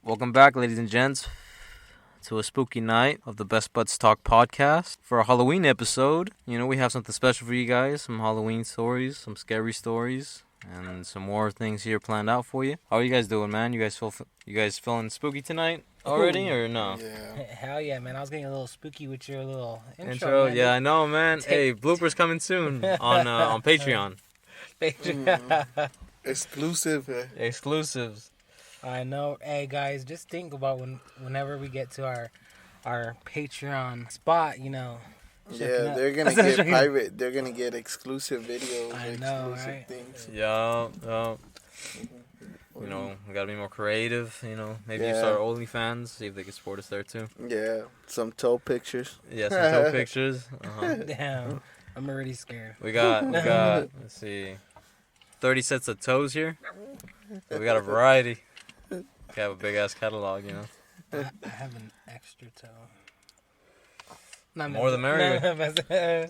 Welcome back, ladies and gents, to a spooky night of the Best Buds Talk podcast. For a Halloween episode, we have something special for you guys. Some Halloween stories, some scary stories, and some more things here planned out for you. How are you guys doing, man? You guys feeling spooky tonight already, or no? Yeah. Hell yeah, man. I was getting a little spooky with your little Intro, man. yeah, I know, man. Hey, bloopers coming soon on Patreon. Exclusive. Exclusives. I know. Hey, guys, just think about whenever we get to our Patreon spot, Yeah, they're going to get private. They're going to get exclusive videos. I know, exclusive right? things. Yeah. We gotta be more creative, Maybe start OnlyFans, see if they can support us there too. Yeah, some toe pictures. Yeah, some toe pictures. Damn, I'm already scared. We got, let's see, 30 sets of toes here. So we got a variety. We have a big ass catalog, I have an extra toe. More the merrier.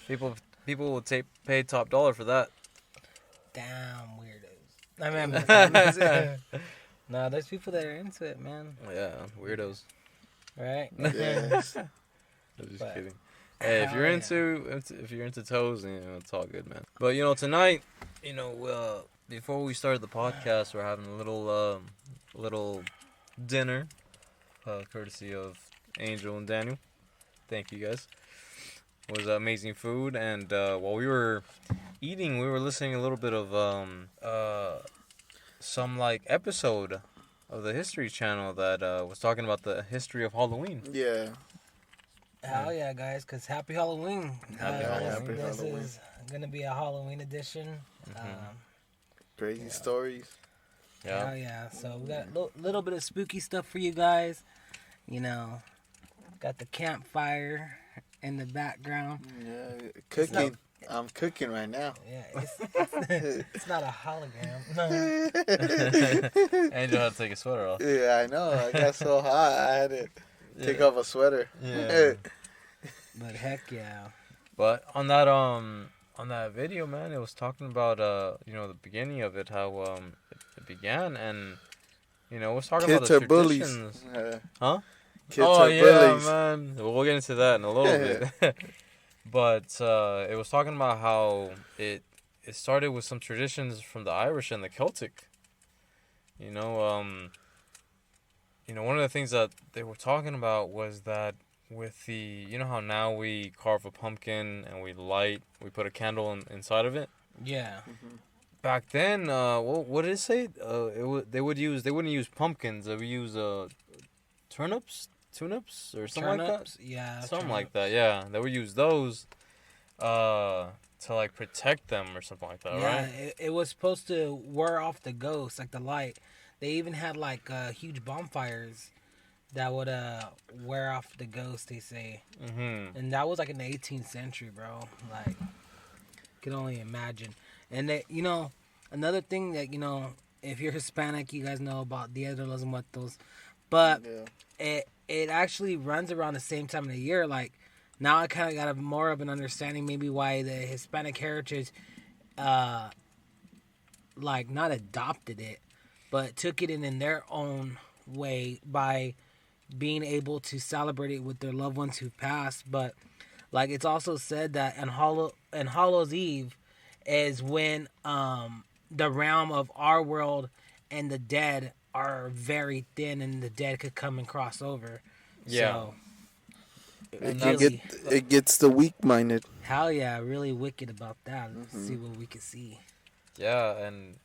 People will pay top dollar for that. Damn weirdos. No, there's people that are into it, man. Yeah, weirdos. Right? Yes. I'm just kidding. Hey, if you're into toes, it's all good, man. But tonight, before we started the podcast, we're having a little dinner, courtesy of Angel and Daniel. Thank you guys. It was amazing food, and while we were eating, we were listening a little bit of some episode of the History Channel that was talking about the history of Halloween. Yeah. Hell yeah, guys, because happy Halloween. Happy Halloween. This is going to be a Halloween edition. Crazy stories. Yeah. Hell yeah. So we got a little bit of spooky stuff for you guys. Got the campfire in the background. Yeah, cooking. I'm cooking right now. Yeah, it's not a hologram. Angel had to take a sweater off. Yeah, I know. I got so hot. I had to take off a sweater. Yeah. But heck yeah. But on that video, man, it was talking about the beginning of it, how it began, and it was talking about the traditions. Huh? Kids are bullies. Man. We'll get into that in a little bit. But it was talking about how it started with some traditions from the Irish and the Celtic. One of the things that they were talking about was that with the, how now we carve a pumpkin and we put a candle inside of it. Yeah. Mm-hmm. Back then, what did it say? They wouldn't use pumpkins. They would use turnips, or something like that. Yeah. Something like that. Yeah, they would use those to protect them or something like that, right? Yeah, it was supposed to wear off the ghost, the light. They even had huge bonfires that would wear off the ghost, they say. Mm-hmm. And that was in the 18th century, bro. Can only imagine. And they, another thing that if you're Hispanic, you guys know about Dia de los Muertos, but it actually runs around the same time of the year. Now I kind of got more of an understanding maybe why the Hispanic heritage, not adopted it, but took it in their own way by being able to celebrate it with their loved ones who passed. But it's also said that on Hallows Eve is when the realm of our world and the dead are very thin, and the dead could come and cross over. Yeah. So, it gets the weak-minded. Hell yeah, really wicked about that. Let's see what we can see. Yeah, and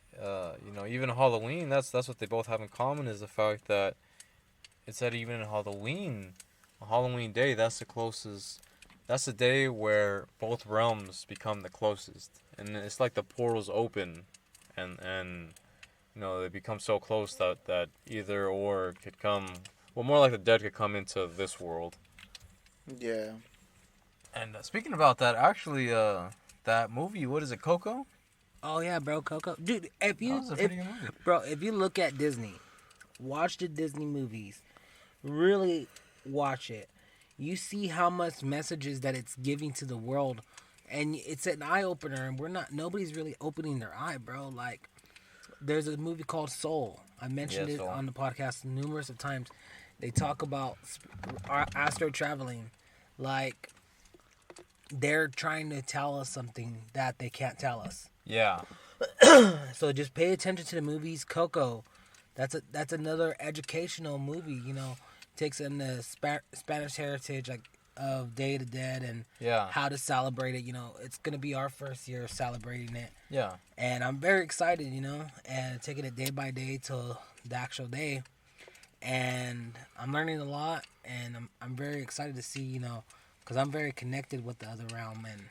even Halloween, that's what they both have in common, is the fact that it's that even in Halloween, on Halloween day, that's the day where both realms become the closest, and it's like the portals open, and they become so close that either or could come. Well, more like the dead could come into this world. Yeah. And speaking about that, actually, that movie, what is it, Coco? Oh yeah, bro, Coco. Dude, if you look at Disney, watch the Disney movies, really watch it. You see how much messages that it's giving to the world, and it's an eye opener. And nobody's really opening their eye, bro. there's a movie called Soul. I mentioned it on the podcast numerous of times. They talk about astro traveling, like they're trying to tell us something that they can't tell us. Yeah. So just pay attention to the movies. Coco, that's another educational movie. You know, takes in the Spanish heritage, like of Day of the Dead and how to celebrate it. You know, it's gonna be our first year celebrating it. Yeah. And I'm very excited. You know, and taking it day by day till the actual day. And I'm learning a lot, and I'm very excited to see, you know, because I'm very connected with the other realm. And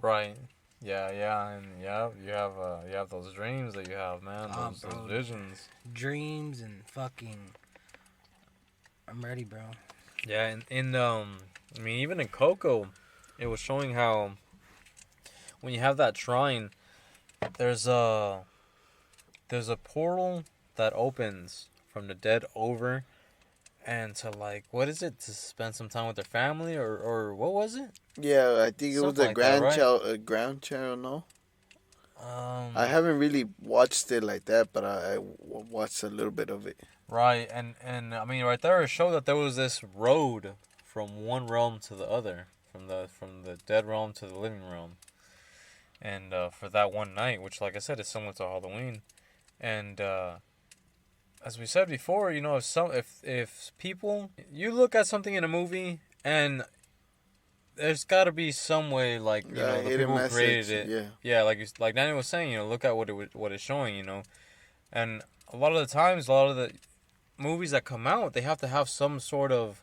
right, yeah, and you have those dreams that you have, man, those visions, dreams, and fucking. I'm ready, bro. Yeah, and I mean, even in Coco, it was showing how when you have that shrine, there's a portal that opens from the dead over, and to like, what is it, to spend some time with their family, or what was it? Yeah, I think it was a grandchild, no? I haven't really watched it like that, but I watched a little bit of it. Right, and I mean, right there it showed that there was this road from one realm to the other, from the dead realm to the living realm, and for that one night, which, like I said, is similar to Halloween, and as we said before, you know, if people, you look at something in a movie and there's got to be some way, like, you know, the people who created it, like Danny was saying, you know, look at what it's showing, you know, and a lot of the times, a lot of the movies that come out, they have to have some sort of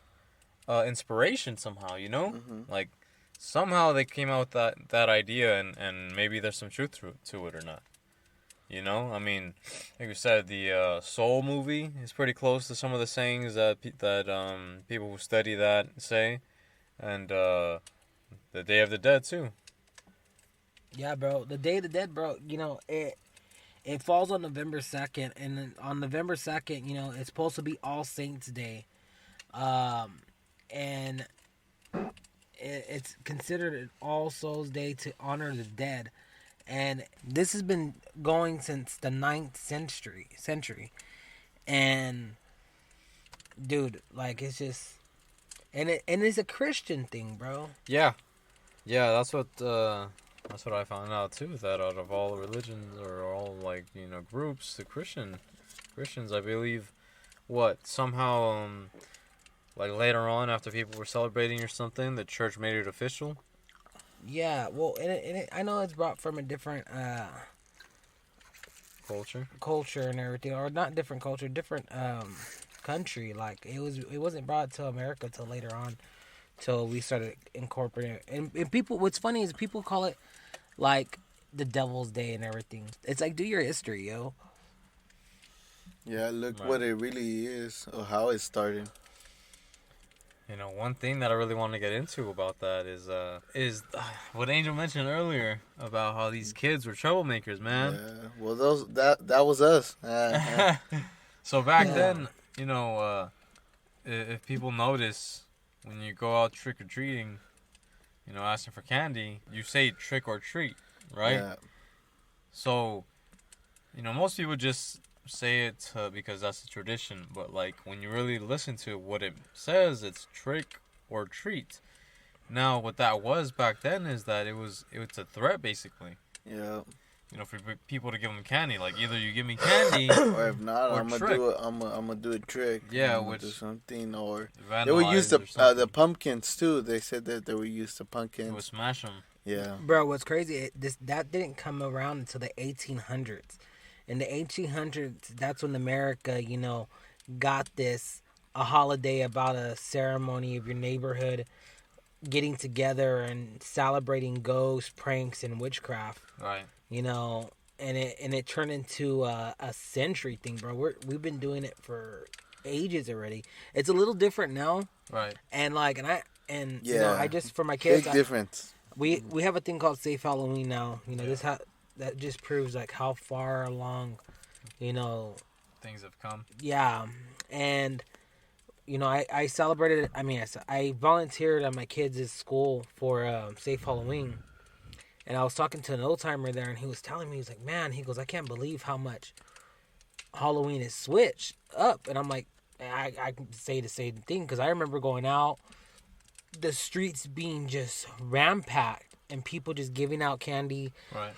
inspiration somehow, you know, like somehow they came out with that idea, and maybe there's some truth to it or not. You know, I mean, like we said, the Soul movie is pretty close to some of the sayings that people who study that say, and the Day of the Dead too. Yeah, bro, the Day of the Dead, bro. You know, it falls on November 2nd, and then on November 2nd, you know, it's supposed to be All Saints Day, and it's considered an All Souls Day to honor the dead. And this has been going since the 9th century. And dude, like, it's just, and it's a Christian thing, bro. Yeah, that's what I found out too. That out of all religions or all, like, you know, groups, the Christians, I believe, somehow like later on, after people were celebrating or something, the church made it official. Yeah, well, and I know it's brought from a different culture and everything, or not different culture, different country. Like it wasn't brought to America till later on, till we started incorporating it. And people, what's funny is people call it like the Devil's Day and everything. It's like, do your history, yo. Yeah, look what it really is, or how it started. You know, one thing that I really want to get into about that is what Angel mentioned earlier about how these kids were troublemakers, man. Yeah, well, that was us. So back then, you know, if people notice when you go out trick or treating, you know, asking for candy, you say trick or treat, right? Yeah. So, you know, most people just say it because that's the tradition, but like when you really listen to what it says, it's trick or treat. Now, what that was back then is that it was a threat, basically. Yeah. You know, for people to give them candy, like either you give me candy, or if not, I'm gonna do a trick. Yeah, which do something, or they would use the pumpkins too. They said that they would use the pumpkins. They would smash them. Yeah. Bro, what's crazy? That didn't come around until the 1800s. In the 1800s, that's when America, you know, got a holiday about a ceremony of your neighborhood getting together and celebrating ghosts, pranks, and witchcraft. Right. You know, and it turned into a century thing, bro. We've been doing it for ages already. It's a little different now. Right. And like, you know, I just, for my kids, big difference. We have a thing called Safe Halloween now. You know, that just proves like how far along, you know, things have come. Yeah, and you know, I celebrated. I mean, I volunteered at my kids' school for Safe Halloween, and I was talking to an old timer there, and he was telling me, he's like, man, he goes, I can't believe how much Halloween is switched up, and I'm like, I can say the same thing because I remember going out, the streets being just rampacked, and people just giving out candy. Right.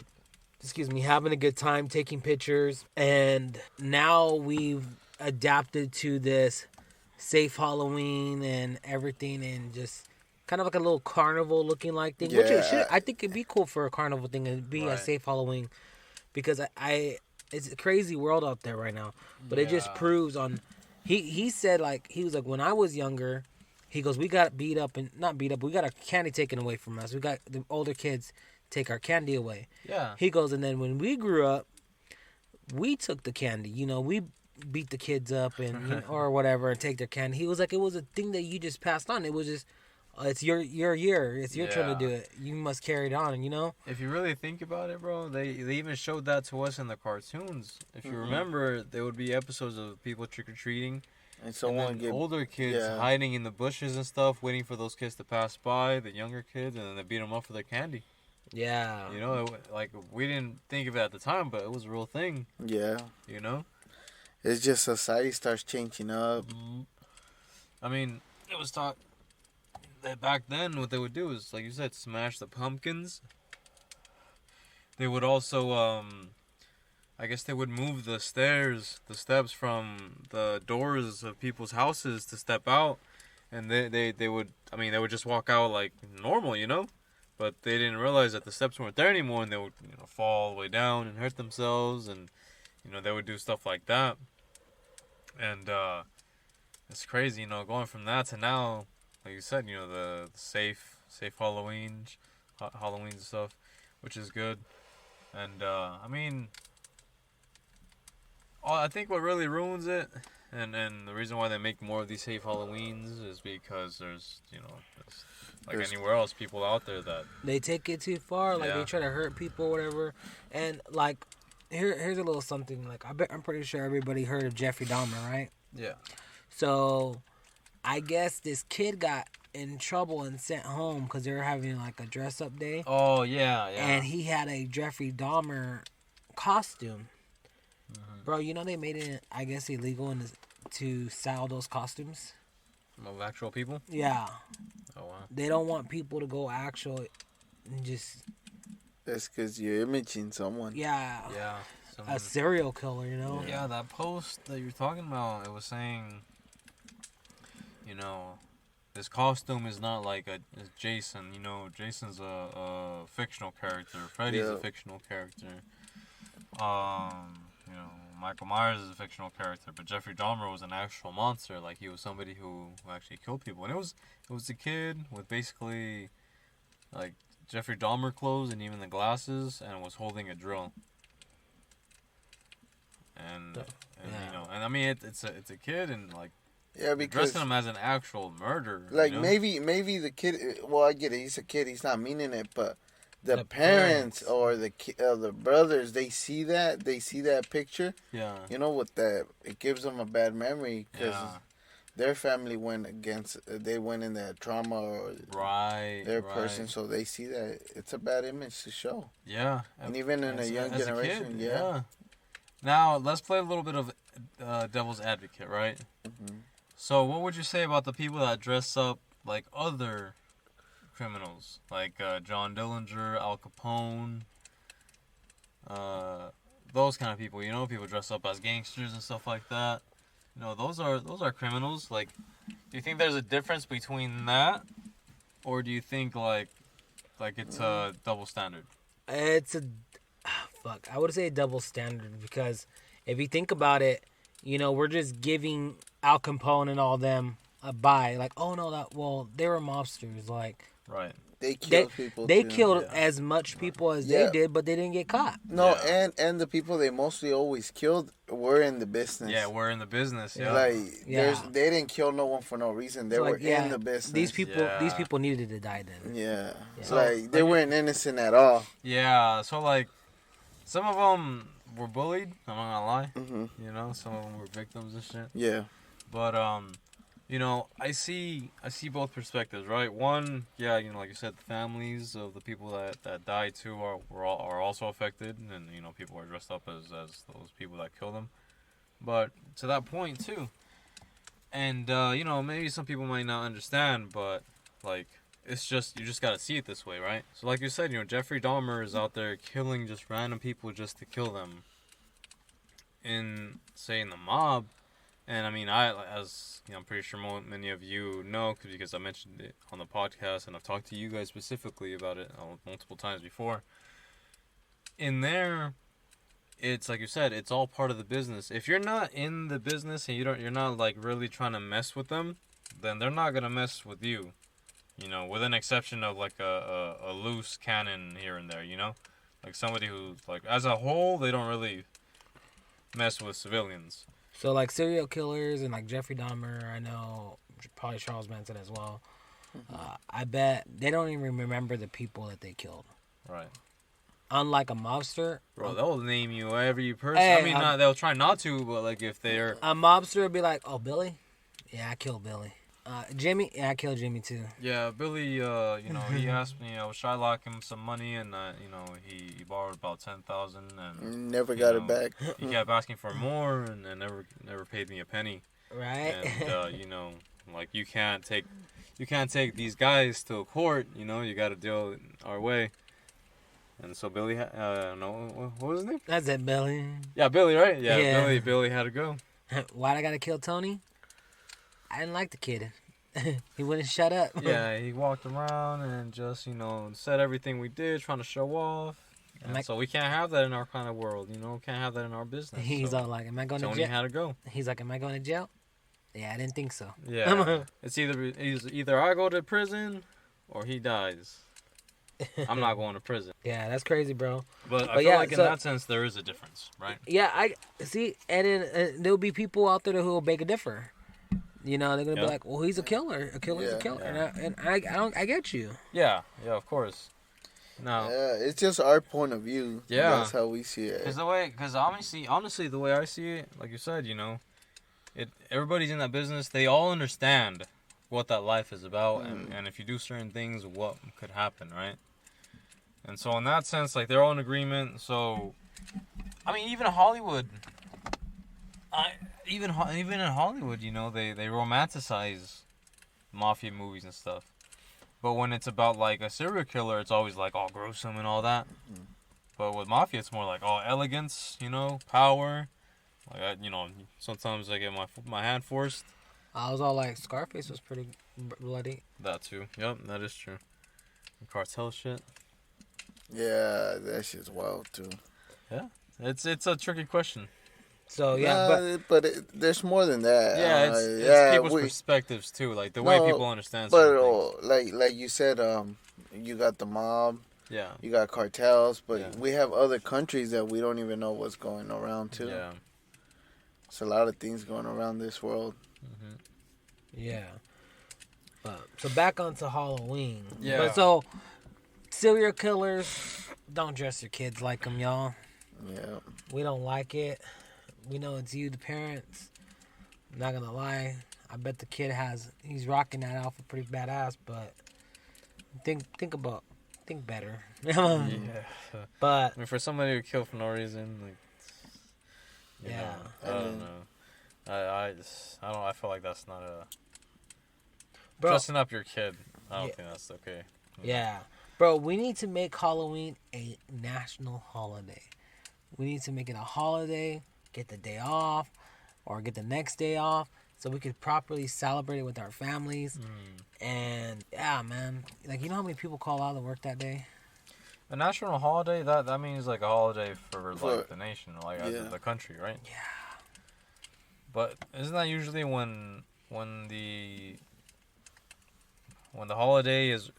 Excuse me, having a good time, taking pictures, and now we've adapted to this safe Halloween and everything, and just kind of like a little carnival looking like thing, which it should. I think it'd be cool for a carnival thing and be a safe Halloween, because I it's a crazy world out there right now. But it just proves on. He said, like, he was like, when I was younger, he goes, we got beat up, and not beat up, but we got our candy taken away from us. We got the older kids take our candy away. Yeah. He goes, and then when we grew up, we took the candy. We beat the kids up and or whatever and take their candy. He was like, it was a thing that you just passed on. It was just, it's your year. It's your turn to do it. You must carry it on. If you really think about it, bro, they even showed that to us in the cartoons. If you remember, there would be episodes of people trick or treating, and someone older kids hiding in the bushes and stuff, waiting for those kids to pass by, the younger kids, and then they beat them up for their candy. Yeah. Like, we didn't think of it at the time, but it was a real thing. Yeah. It's just society starts changing up. I mean, it was taught that back then what they would do is, like you said, smash the pumpkins. They would also, I guess they would move the steps from the doors of people's houses to step out. And they would just walk out like normal, But they didn't realize that the steps weren't there anymore, and they would, fall all the way down and hurt themselves, and, they would do stuff like that. And it's crazy, going from that to now, like you said, the safe Halloween and stuff, which is good. And I think what really ruins it, and the reason why they make more of these safe Halloweens is because there's anywhere else, people out there that they take it too far, like they try to hurt people, whatever. And like, here's a little something. Like, I'm pretty sure everybody heard of Jeffrey Dahmer, right? Yeah. So, I guess this kid got in trouble and sent home because they were having like a dress up day. Oh yeah. And he had a Jeffrey Dahmer costume. Mm-hmm. Bro, they made it, I guess, illegal to sell those costumes. Of actual people? Yeah. Oh, wow. They don't want people to go actual and just... That's because you're imaging someone. Yeah. Yeah. A serial killer, Yeah, that post that you're talking about, it was saying, this costume is not like a Jason. Jason's a fictional character. Freddy's a fictional character. Michael Myers is a fictional character, but Jeffrey Dahmer was an actual monster. Like, he was somebody who actually killed people. And it was a kid with basically, like, Jeffrey Dahmer clothes and even the glasses, and was holding a drill. And I mean, it's a kid, and like, because dressing him as an actual murderer. Like, maybe the kid. Well, I get it. He's a kid. He's not meaning it, but the parents or the brothers, they see that picture. Yeah. With that, it gives them a bad memory because their family went in that trauma or their person, so they see that it's a bad image to show. Yeah. And even in a young generation, yeah. Now, let's play a little bit of devil's advocate, right? Mm-hmm. So, what would you say about the people that dress up like other criminals, like John Dillinger, Al Capone, those kind of people? People dress up as gangsters and stuff like that. Those are criminals. Like, do you think there's a difference between that, or do you think like it's a double standard? It's I would say a double standard, because if you think about it, we're just giving Al Capone and all them a buy. Like, oh no, they were mobsters. Like, right. They killed people. They killed as much people as they did, but they didn't get caught. No, and the people they mostly always killed were in the business. Yeah, we're in the business. Yeah. Like, they didn't kill no one for no reason. They were in the business. These people needed to die then. Yeah. So, like, they weren't innocent at all. Yeah. So, like, some of them were bullied. I'm not gonna lie. Mm-hmm. Some of them were victims and shit. Yeah. But I see both perspectives, right? One, like you said, the families of the people that died too are also affected, and people are dressed up as those people that killed them. But to that point too, and you know, maybe some people might not understand, but like it's just you just gotta see it this way, right? So like you said, you know, Jeffrey Dahmer is out there killing just random people just to kill them. In the mob, and I mean, as you know, I'm pretty sure many of you know because I mentioned it on the podcast, and I've talked to you guys specifically about it multiple times before. In there, it's like you said, it's all part of the business. If you're not in the business and you're not like really trying to mess with them, then they're not gonna mess with you. You know, with an exception of like a loose cannon here and there. You know, like somebody who like as a whole they don't really mess with civilians. So like serial killers and like Jeffrey Dahmer, I know probably Charles Manson as well. I bet they don't even remember the people that they killed. Right. Unlike a mobster, bro, they'll name you every person. Hey, I mean, they'll try not to, but like if they're a mobster, will be like, "Oh, Billy, yeah, I killed Billy." Jimmy, yeah, I killed Jimmy too. Yeah, Billy, you know, he asked me, should I lock him some money, and you know, he borrowed about $10,000 and never got it back. He kept asking for more, and never paid me a penny. Right. And you know, like you can't take these guys to a court. You know, you got to deal it our way. And so Billy, no, what was his name? That's it, Billy. Yeah, Billy, right? Yeah. Billy had to go. Why'd I gotta kill Tony? I didn't like the kid. He wouldn't shut up. Yeah, he walked around and just, you know, said everything we did, trying to show off. And so we can't have that in our kind of world, you know? Can't have that in our business. He's all like, am I going to jail? Tony had to go. He's like, am I going to jail? Yeah, I didn't think so. Yeah. It's either I go to prison or he dies. I'm not going to prison. Yeah, that's crazy, bro. But I feel like in that sense, there is a difference, right? Yeah, I see. And then there'll be people out there who will beg a differ. You know, they're going to be like, well, he's a killer. A killer's a killer. Yeah. And I get you. Yeah, of course. No. Yeah, it's just our point of view. Yeah. That's how we see it. Because honestly, the way I see it, like you said, you know, everybody's in that business. They all understand what that life is about, and if you do certain things, what could happen, right? And so in that sense, like, they're all in agreement. So, I mean, even Hollywood, even in Hollywood, you know, they romanticize mafia movies and stuff. But when it's about, like, a serial killer, it's always, like, all gruesome and all that. Mm-hmm. But with mafia, it's more like all elegance, you know, power. Like, you know, sometimes I get my hand forced. I was all like, Scarface was pretty bloody. That too. Yep, that is true. The cartel shit. Yeah, that shit's wild too. Yeah, it's a tricky question. So yeah, but there's more than that. Yeah, it's people's perspectives too, like the way people understand. But like you said, you got the mob. Yeah. You got cartels, but we have other countries that we don't even know what's going around too. Yeah. There's a lot of things going around this world. Mm-hmm. Yeah. So back onto Halloween. Yeah. But so serial killers, don't dress your kids like them, y'all. Yeah. We don't like it. We know it's you, the parents. I'm not gonna lie. I bet the kid he's rocking that outfit pretty badass, but think better. Yeah. But I mean, for somebody to kill for no reason, like, you know, I don't know. I feel like that's not dressing up your kid. I don't think that's okay. Yeah. Bro, we need to make Halloween a national holiday. We need to make it a holiday, get the day off, or get the next day off, so we could properly celebrate it with our families. And, yeah, man. Like, you know how many people call out to work that day? A national holiday, that means, like, a holiday for like, the nation, like, the country, right? Yeah. But isn't that usually when the holiday is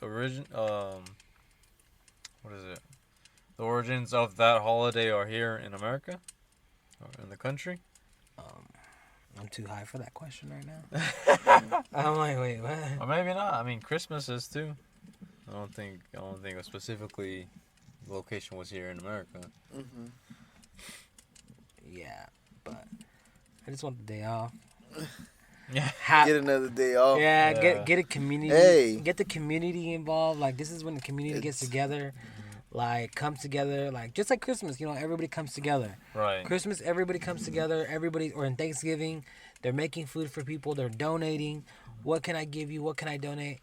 what is it? The origins of that holiday are here in America? Or in the country? I'm too high for that question right now. I'm like, wait, what? Or maybe not. I mean, Christmas is too. I don't think specifically the location was here in America. Mm-hmm. Yeah, but I just want the day off. Yeah. Get another day off. Yeah. Get a community. Hey. Get the community involved. Like, this is when the community gets together. like come together, like just like Christmas, you know, everybody comes together. Right. Christmas, everybody comes together. Everybody, or in Thanksgiving, they're making food for people. They're donating. What can I give you? What can I donate?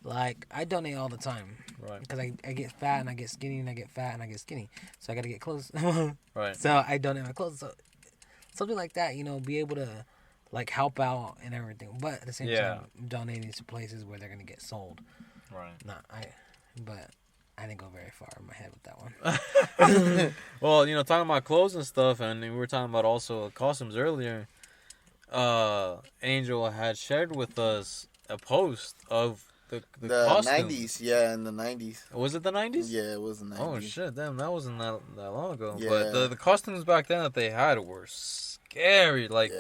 Like I donate all the time. Right. Because I get fat and I get skinny and I get fat and I get skinny, so I gotta get clothes. Right. So I donate my clothes. So something like that, you know, be able to like help out and everything, but at the same time donating to places where they're gonna get sold. Right. But I didn't go very far in my head with that one. Well, you know, talking about clothes and stuff, and we were talking about also costumes earlier. Angel had shared with us a post of the costume. 90s, yeah, in the 90s. Was it the 90s? Yeah, it was the 90s. Oh shit, damn, that wasn't that long ago. Yeah. But the costumes back then that they had were scary. Like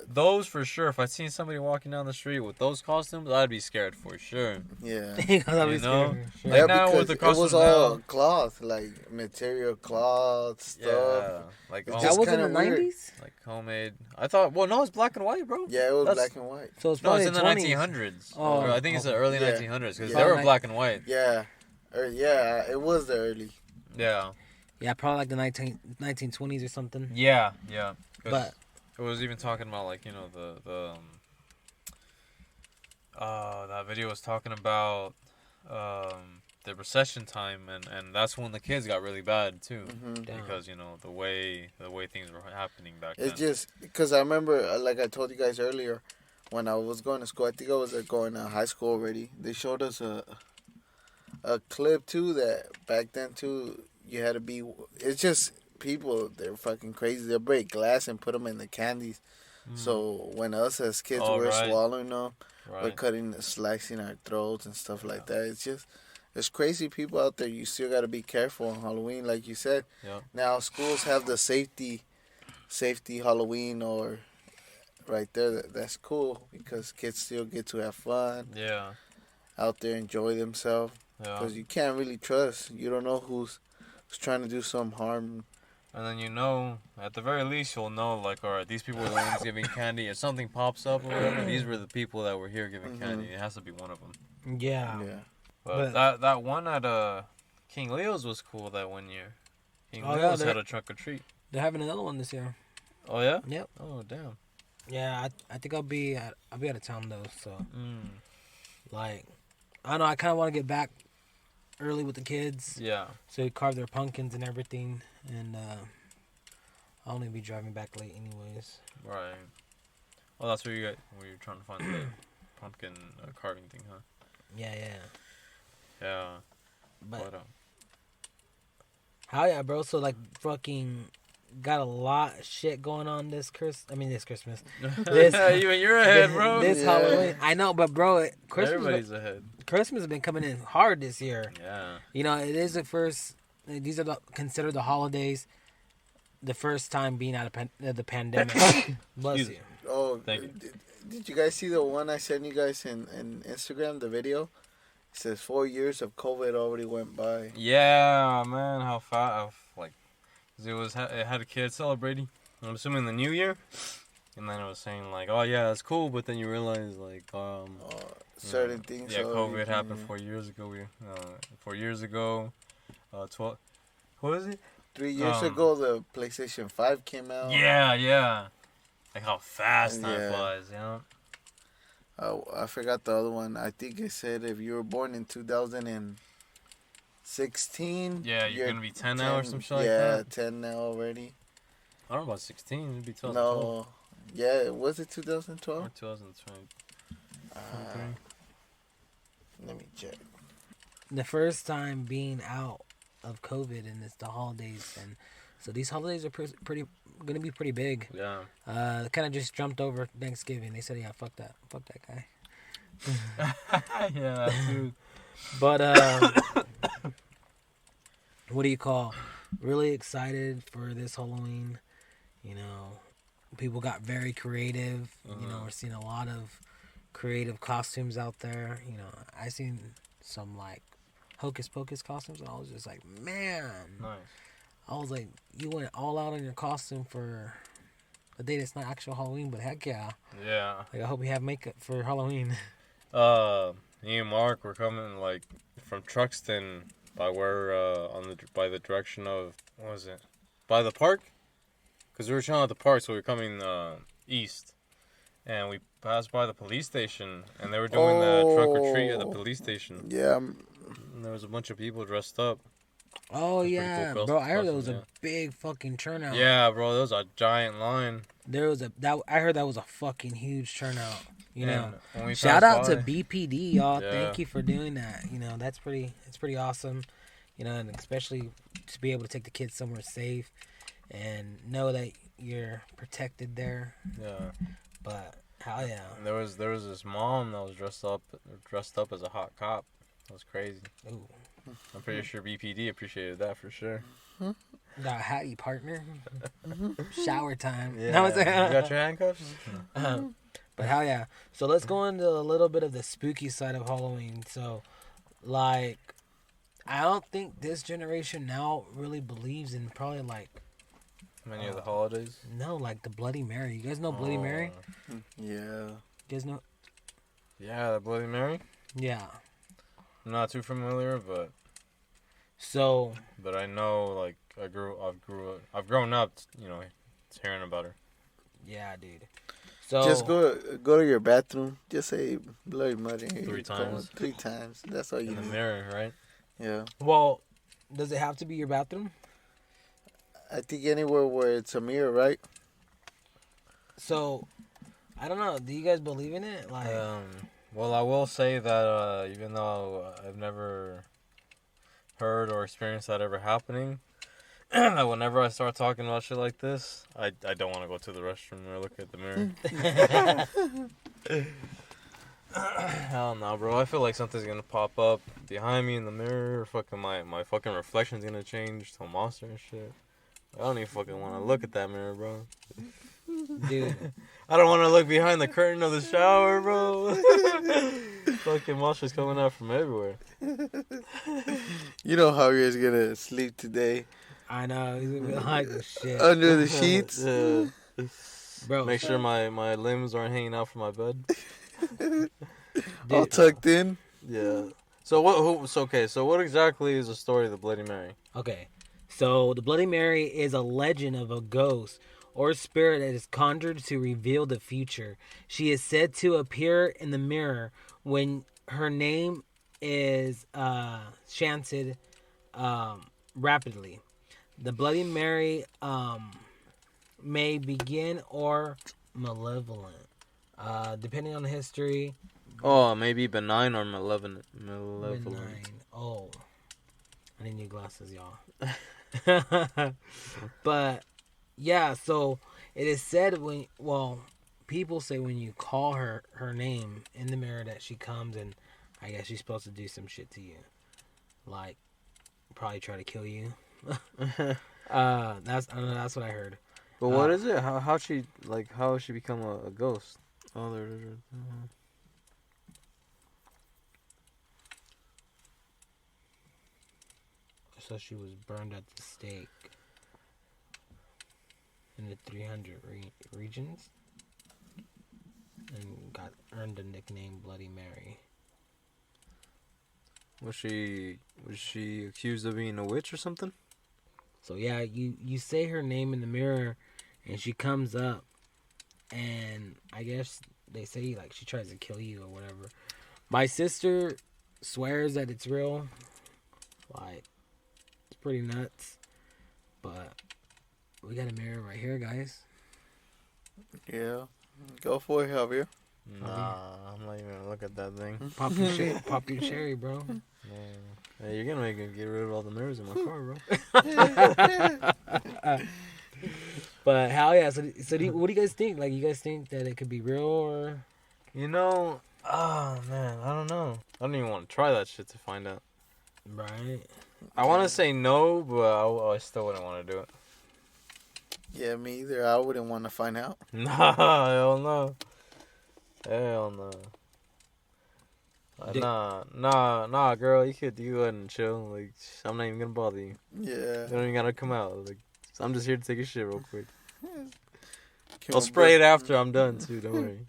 those for sure. If I seen somebody walking down the street with those costumes, I'd be scared for sure. Yeah, you know, sure. like now with the costumes, it was all cloth, like material cloth stuff. Yeah, like that was in the 90s. Like homemade. I thought. Well, no, it's black and white, bro. Yeah, it was black and white. So it's no, it's in the 20s. 1900s. Oh, I think it's the early 1900s because they Yeah. were black and white. Yeah, yeah, it was the early. Yeah. Yeah, probably like the 1920s or something. Yeah. But it was even talking about like, you know, that video was talking about the recession time and that's when the kids got really bad too. Mm-hmm. Because, you know, the way things were happening back then. It's just because I remember, like I told you guys earlier, when I was going to school, I think I was going to high school already. They showed us a clip too that back then too you had to be. It's just people, they're fucking crazy. They'll break glass and put them in the candies. So when us as kids were swallowing them, we're slicing our throats and stuff like that. It's just, there's crazy people out there. You still got to be careful on Halloween, like you said. Yeah. Now schools have the safety Halloween or right there. That's cool because kids still get to have fun. Yeah. Out there, enjoy themselves. Because you can't really trust. You don't know who's trying to do some harm. And then, you know, at the very least, you'll know, like, all right, these people were the ones giving candy. If something pops up or whatever, these were the people that were here giving candy. It has to be one of them. Yeah. But that one at King Leo's was cool that one year. King Leo's had a trunk or treat. They're having another one this year. Oh, yeah? Yep. Oh, damn. Yeah, I think I'll be out of town, though, so. Like, I don't know, I kind of want to get back early with the kids. Yeah. So we carve their pumpkins and everything, and I'll only be driving back late anyways. Right. Well, that's where you're trying to find the pumpkin carving thing, huh? Yeah. Yeah. But how yeah, bro? So like fucking got a lot of shit going on this Christmas. You're ahead, bro. This Halloween. I know, but bro, everybody's ahead. Christmas has been coming in hard this year. Yeah. You know, it is the first. These are considered the holidays. The first time being out of the pandemic. Bless you. Oh, thank you. Did you guys see the one I sent you guys in Instagram, the video? It says 4 years of COVID already went by. Yeah, man, how fast, it had a kid celebrating, I'm assuming the New Year, and then it was saying like, oh yeah, that's cool, but then you realize like, certain things. Yeah, COVID happened 4 years ago. 4 years ago, 12, what was it? 3 years ago, the PlayStation 5 came out. Yeah. Like how fast time flies, you know? I forgot the other one. I think it said if you were born in 2016. Yeah, you're going to be 10 now or some shit like that? Yeah, 10 now already. I don't know about 16. It'd be 12. No. Yeah, was it 2012? Or 2020. Let me check. The first time being out of COVID, and it's the holidays, and so these holidays are going to be pretty big. Yeah. Kind of just jumped over Thanksgiving. They said, yeah, fuck that guy. Yeah, dude. But what do you call? Really excited for this Halloween. You know, people got very creative. You know, we're seeing a lot of creative costumes out there. You know, I seen some like Hocus Pocus costumes, and I was just like, man. Nice. I was like, you went all out on your costume for a day that's not actual Halloween, but heck yeah. Yeah. Like, I hope you have makeup for Halloween. Me and Mark were coming, like, from Truxton by where by the direction of, what was it? By the park? Because we were chilling at the park, so we were coming east. And we passed by the police station, and they were doing the trunk or treat at the police station. Yeah. And there was a bunch of people dressed up. Oh yeah, cool bro! I heard there was yeah. a big fucking turnout. Yeah, bro, there was a giant line. I heard that was a fucking huge turnout. You know, when we shout out passed to by- BPD, y'all. Yeah. Thank you for doing that. You know, it's pretty awesome. You know, and especially to be able to take the kids somewhere safe and know that you're protected there. Yeah. But hell yeah. And there was this mom that was dressed up as a hot cop. That was crazy. Ooh. I'm pretty sure BPD appreciated that for sure. Got a hatty partner. Shower time. Yeah. No, it's You got your handcuffs? But hell yeah. So let's go into a little bit of the spooky side of Halloween. So, like, I don't think this generation now really believes in probably like Many of the holidays. no, like the Bloody Mary. You guys know Bloody Mary? Yeah. You guys know? Yeah, the Bloody Mary. Yeah. I'm not too familiar, but So I know, like, I've grown up, hearing about her. yeah, dude. So Just go to your bathroom. Just say Bloody Mary 3 times. 3 times. That's all you In the need. mirror, right? Yeah. well, does it have to be your bathroom? I think anywhere where it's a mirror, right? So I don't know. Do you guys believe in it? Like, Well, I will say that even though I've never heard or experienced that ever happening, that whenever I start talking about shit like this, I don't want to go to the restroom or look at the mirror. Hell no, bro. I feel like something's gonna pop up behind me in the mirror. Or fucking my fucking reflection's gonna change to a monster and shit. I don't even fucking want to look at that mirror, bro. dude. I don't want to look behind the curtain of the shower, bro. Fucking monsters coming out from everywhere. You know how you're gonna sleep today I know. He's gonna be like, shit. under the sheets. Yeah. Bro, Make sure my limbs aren't hanging out from my bed. All tucked in. Yeah. So what exactly is the story of the Bloody Mary? Okay, so the Bloody Mary is a legend of a ghost or spirit that is conjured to reveal the future. She is said to appear in the mirror when her name is chanted rapidly. The Bloody Mary may begin or malevolent, depending on the history. Oh, maybe benign or malevolent. Benign. Oh, I need new glasses, y'all. But yeah, so it is said people say when you call her name in the mirror that she comes and I guess she's supposed to do some shit to you, like probably try to kill you. That's what I heard. But what is it? How she become a ghost? Oh, there. So she was burned at the stake in the 300 regions and earned the nickname Bloody Mary. Was she accused of being a witch or something? So yeah, you say her name in the mirror and she comes up and I guess they say like she tries to kill you or whatever. My sister swears that it's real. Like, it's pretty nuts. But we got a mirror right here, guys. Yeah. Go for it, Javier. Nah, I'm not even gonna look at that thing. Pop your cherry, bro. Yeah. Hey, you're gonna make me get rid of all the mirrors in my car, bro. But hell yeah! So what do you guys think? Like, you guys think that it could be real or? Oh man, I don't know. I don't even want to try that shit to find out. Right. I want to say no, but I still wouldn't want to do it. Yeah, me either. I wouldn't want to find out. Nah, hell no. Hell no. Nah, girl, you could go ahead and chill. Like, I'm not even gonna bother you. Yeah. You don't even gotta come out. Like, I'm just here to take a shit real quick. Come I'll on, spray it bro. after I'm done too. Don't worry.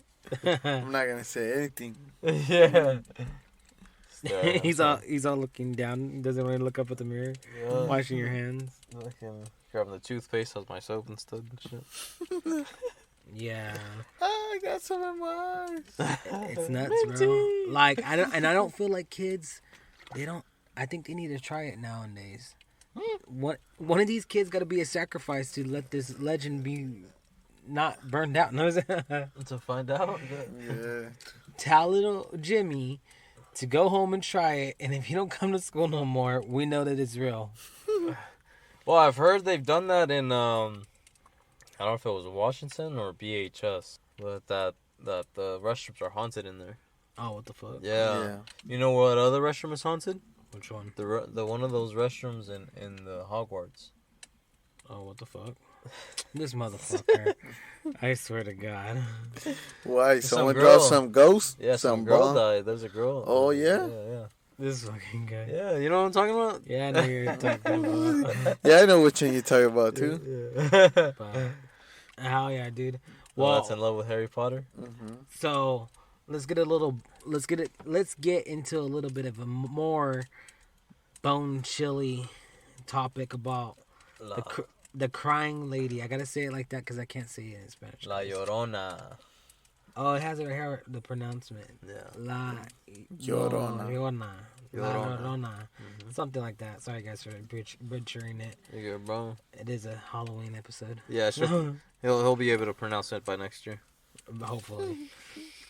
I'm not gonna say anything. Yeah. there. he's all looking down. He doesn't want to look up at the mirror. Yeah. Washing your hands. Fucking grabbing the toothpaste as my soap instead and shit. Yeah. I got some in my eyes. It's nuts, bro. Like I don't feel like kids. They don't. I think they need to try it nowadays. One of these kids got to be a sacrifice to let this legend be not burned out. No, To find out. Yeah. tell little Jimmy to go home and try it, and if you don't come to school no more, we know that it's real. Well, I've heard they've done that in I don't know if it was Washington or BHS, but that the restrooms are haunted in there. Oh, what the fuck? Yeah. You know what other restroom is haunted? Which one? The one of those restrooms in the Hogwarts. Oh, what the fuck? This motherfucker. I swear to God. Why? Some Someone girl. draw some ghost? Yeah, some girl bomb? died. There's a girl. Oh, yeah? Yeah. This fucking guy. Yeah, you know what I'm talking about? Yeah, I know you're talking about. Yeah, I know which one you're talking about, too. Yeah. But, hell yeah, dude. Well, Well, that's in love with Harry Potter. Mm-hmm. so let's get into a little bit of a more bone chilly topic about the crying lady. I gotta say it like that because I can't say it in Spanish. La Llorona. Oh, it has it right here, the pronouncement. Yeah. La Llorona. Llorona. La Llorona. Llorona. Something like that. Sorry, guys, for butchering it. You good, bro? It is a Halloween episode. Yeah, sure. he'll be able to pronounce it by next year. Hopefully.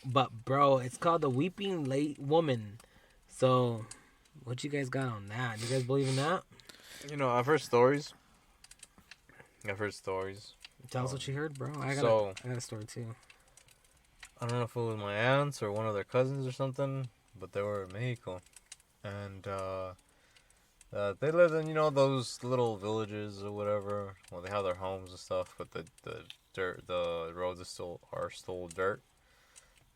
But, bro, it's called The Weeping Late Woman. So, what you guys got on that? Do you guys believe in that? You know, I've heard stories. Tell us what you heard, bro. I got a story, too. I don't know if it was my aunts or one of their cousins or something, but they were in Mexico. And they lived in, those little villages or whatever. Well, they have their homes and stuff, but the roads are still dirt.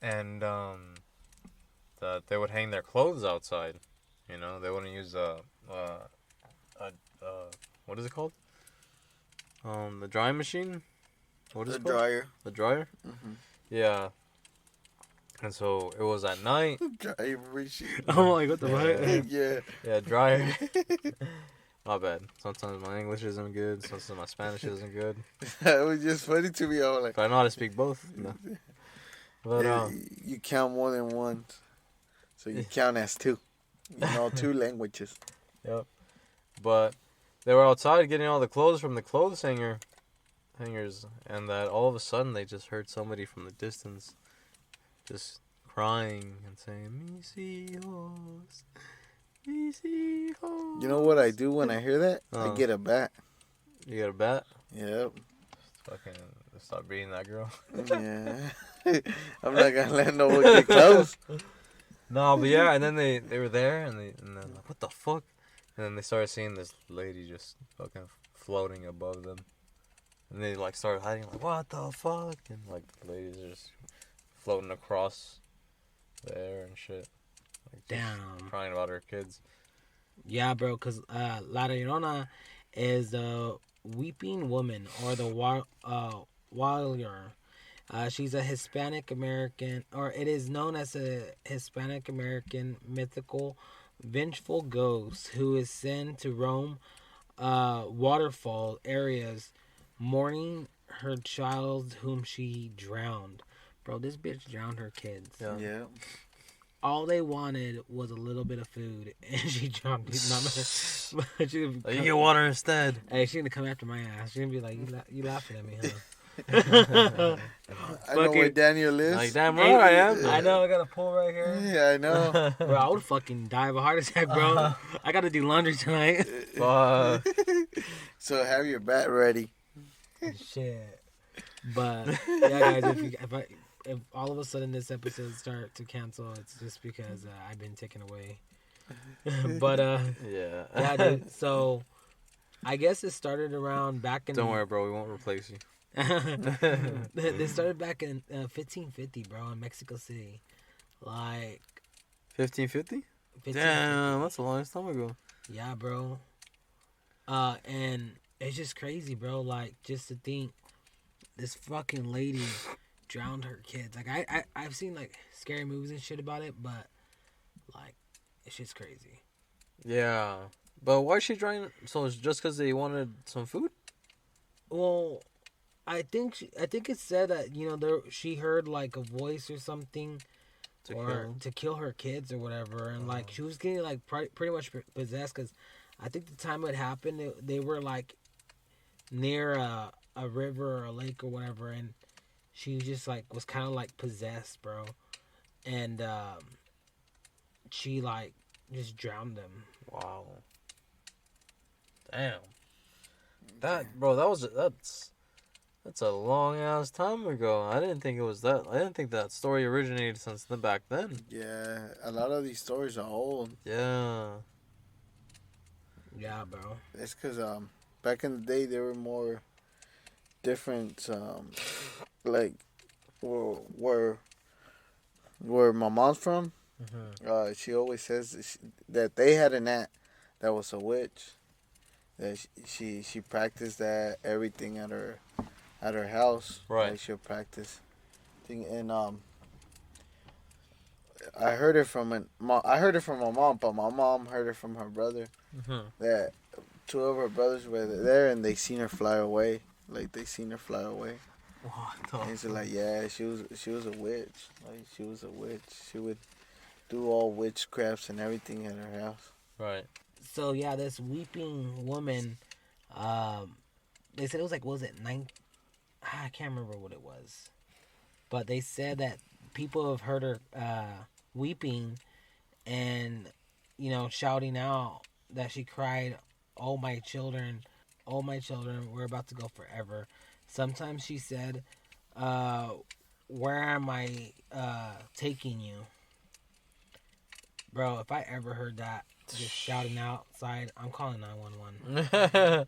And that they would hang their clothes outside. They wouldn't use what is it called? The drying machine. What is The it called? dryer. The dryer. Mm-hmm. Yeah. And so it was at night. Dryer machine. Oh, like, what the fuck? Yeah. Yeah, dryer. My bad. Sometimes my English isn't good. Sometimes my Spanish isn't good. That was just funny to me. I was like, But I know how to speak both. But yeah, you count more than once. So you count as two. You know, two languages. Yep. But they were outside getting all the clothes from the clothes hangers, and that all of a sudden they just heard somebody from the distance just crying and saying, "Mis hijos, mis hijos." You know what I do when I hear that? I get a bat. You got a bat? Yep. Fucking stop beating that girl. Yeah. I'm not gonna let no one get close. No, but yeah, and then they were there, and then like, what the fuck? And then they started seeing this lady just fucking floating above them, and they like started hiding, like, what the fuck? And like the ladies are just floating across there and shit. Like, Damn. Crying about her kids. Yeah, bro, because La Llorona is the weeping woman, or the warrior. She's a Hispanic American, or it is known as a Hispanic American mythical, vengeful ghost who is sent to roam waterfall areas, mourning her child whom she drowned. Bro, this bitch drowned her kids. Yeah. All they wanted was a little bit of food, and she drowned these. You get water instead. Hey, she's gonna come after my ass. She's gonna be like, you laughing at me, huh? I know where Daniel is. Like, damn right I am. I know, I got a pool right here. Yeah, I know. Bro, I would fucking die of a heart attack, bro. I gotta do laundry tonight. Fuck. So have your bat ready. Shit. But yeah, guys, if all of a sudden this episode start to cancel, it's just because I've been taken away. But yeah, dude. So I guess it started around back in. Don't worry, bro. We won't replace you. They started back in 1550, bro, in Mexico City. Like 1550? 1550. Damn, that's a long time ago. Yeah, bro. And it's just crazy, bro. Like, just to think this fucking lady drowned her kids. Like, I've seen like scary movies and shit about it, but like It's just crazy. Yeah. But why is she trying? So it's just because they wanted some food? Well, I think it said that she heard like a voice or something, To or kill? to kill her kids or whatever, and like she was getting like pretty much possessed because I think the time it happened they were like near a river or a lake or whatever, and she just like was kind of like possessed, bro, and she like just drowned them. Wow. Damn. That's a long ass time ago. I didn't think it was that. I didn't think that story originated since back then. Yeah, a lot of these stories are old. Yeah. Yeah, bro. It's because back in the day there were more different like where my mom's from. Mm-hmm. She always says that they had an aunt that was a witch. That she practiced that everything at her house. Right. Like she'll practice thing, and I heard it from I heard it from my mom, but my mom heard it from her brother. Mm-hmm. That two of her brothers were there, and they seen her fly away. Like they seen her fly away. What the And he's like, yeah, she was a witch. Like she was a witch. She would do all witchcrafts and everything at her house. Right. So yeah, this weeping woman, they said it was like, what was it, I can't remember what it was, but they said that people have heard her weeping and shouting out that she cried, oh my children, we're about to go forever. Sometimes she said, where am I taking you? Bro, if I ever heard that just shouting outside, I'm calling 911.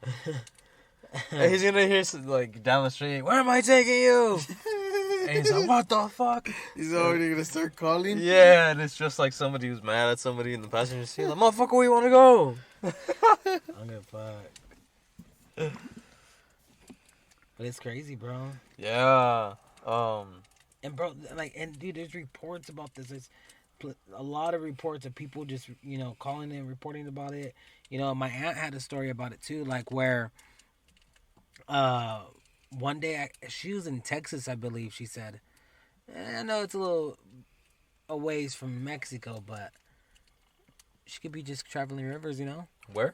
He's gonna hear like down the street, where am I taking you? And he's like, what the fuck? He's already gonna start calling. Yeah, and it's just like somebody who's mad at somebody in the passenger seat. Like, motherfucker, where you want to go? I'm gonna fuck. But it's crazy, bro. Yeah. And bro, and dude, there's reports about this. There's a lot of reports of people just calling in, reporting about it. My aunt had a story about it too, like where one day she was in Texas, I believe. She said, I know it's a little a ways from Mexico, but she could be just traveling rivers, Where?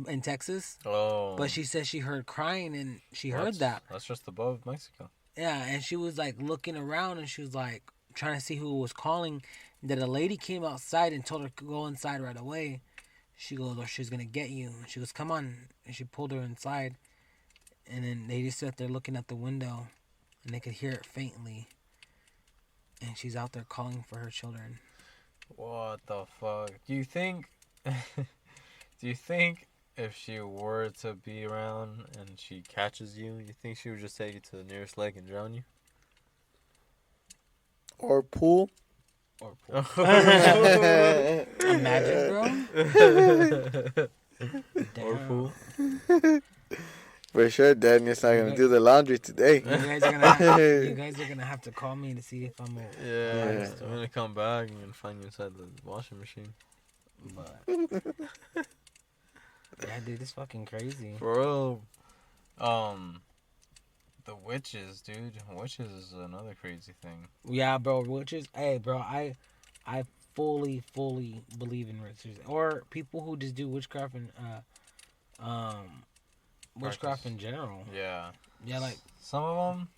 in Texas. Oh. But she said she heard crying and she heard that. That's just above Mexico. Yeah, and she was like looking around and she was like trying to see who was calling. That a lady came outside and told her to go inside right away. She goes, or she's gonna get you. She goes, come on, and she pulled her inside. And then they just sat there looking at the window, and they could hear it faintly. And she's out there calling for her children. What the fuck? Do you think? Do you think if she were to be around and she catches you, you think she would just take you to the nearest lake and drown you? Or pool. Or imagine, bro. Or pool. For sure, Daniel's not gonna do the laundry today. You guys are gonna have to call me to see if I'm. Yeah, I'm gonna come back and gonna find you inside the washing machine. But yeah, dude, it's fucking crazy. Bro, the witches, dude. Witches is another crazy thing. Yeah, bro, witches. Hey, bro, I fully believe in witches or people who just do witchcraft and witchcraft in general. Yeah. Yeah, like some of them,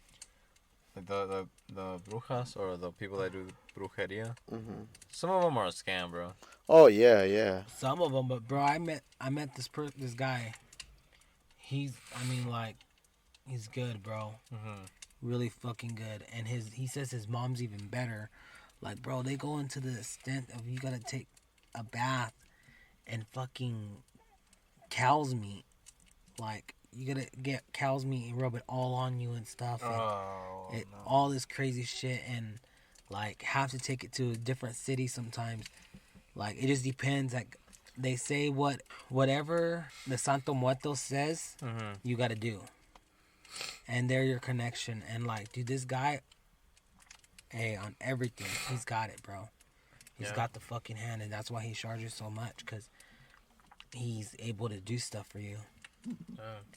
like the brujas or the people that do brujeria. Mm-hmm. Some of them are a scam, bro. Oh yeah. some of them, but bro, I met this guy. He's good, bro. Mm-hmm. Really fucking good, and he says his mom's even better. Like, bro, they go into the extent of you gotta take a bath and fucking cow's meat. Like, you gotta get cow's meat and rub it all on you and stuff. And all this crazy shit, and like have to take it to a different city sometimes. Like, it just depends. Like, they say whatever the Santo Muerto says, you gotta do. And they're your connection. And like, dude, this guy, hey, on everything, he's got it, bro. He's got the fucking hand, and that's why he charges so much, because he's able to do stuff for you.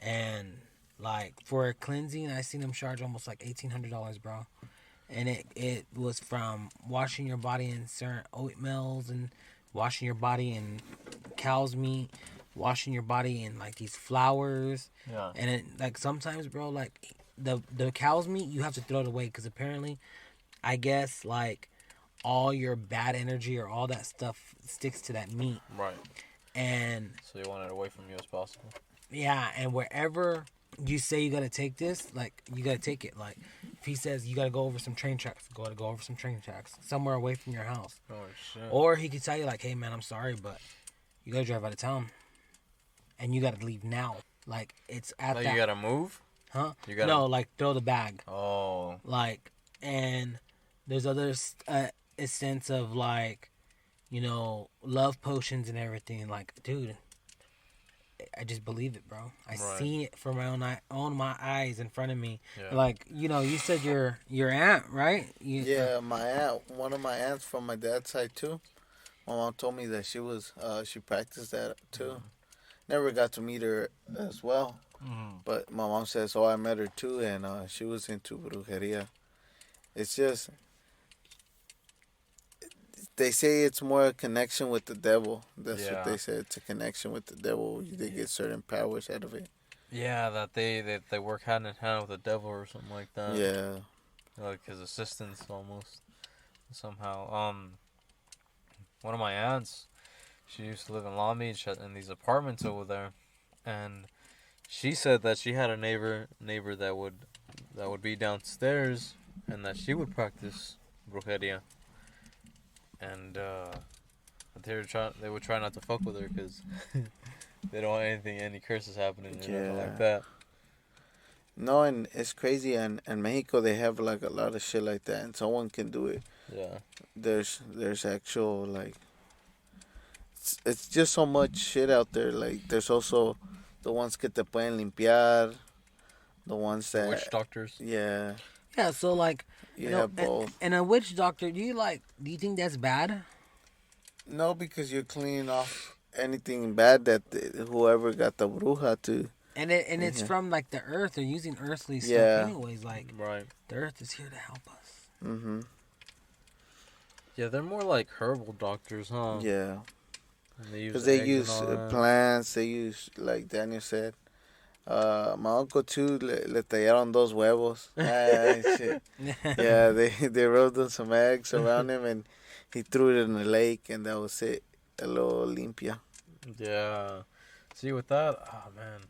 And like for a cleansing, I seen him charge almost like $1,800, bro. And it was from washing your body in certain oatmeals and washing your body in cow's meat, washing your body in like these flowers. Yeah. And it, like sometimes, bro, like the cow's meat, you have to throw it away because apparently, I guess like all your bad energy or all that stuff sticks to that meat. Right. And so you want it away from you as possible. Yeah, and wherever you say you gotta take this, like you gotta take it. Like if he says you gotta go over some train tracks, go over some train tracks somewhere away from your house. Oh shit. Or he could tell you like, hey man, I'm sorry, but you gotta drive out of town, and you gotta leave now. Like it's at like that. You gotta move. Huh? You gotta... No, like throw the bag. Oh. Like, and there's other a sense of like, you know, love potions and everything. Like, dude, I just believe it, bro. I seen it from my own my eyes in front of me. Yeah. Like, you know, you said your aunt, right? Yeah, my aunt. One of my aunts from my dad's side too. My mom told me that she practiced that too. Mm-hmm. Never got to meet her as well. Mm-hmm. But my mom says, I met her too, and she was into brujeria. It's just, they say it's more a connection with the devil. That's what they say. It's a connection with the devil. They get certain powers out of it. Yeah, that they work hand in hand with the devil or something like that. Yeah. Like his assistants almost, somehow. One of my aunts, she used to live in Long Beach in these apartments over there, and she said that she had a neighbor that would be downstairs, and that she would practice brujeria. And they would try not to fuck with her because they don't want any curses happening or anything like that. No, and it's crazy. And in Mexico, they have like a lot of shit like that, and someone can do it. Yeah. There's actual like. It's just so much shit out there. Like there's also the ones que te pueden limpiar, the ones that witch doctors. Yeah. Yeah. So like. You have both. And a witch doctor, do you think that's bad? No, because you're cleaning off anything bad that whoever got the bruja to. And it's from like the earth. They're using earthly stuff anyways. Like the earth is here to help us. Mm-hmm. Yeah, they're more like herbal doctors, huh? Yeah. Because they use plants. They use, like Daniel said. My uncle too le tallaron dos huevos. Shit. Yeah, they rolled on some eggs around him and he threw it in the lake and that was it. A little limpia. Yeah. See, with that, oh man,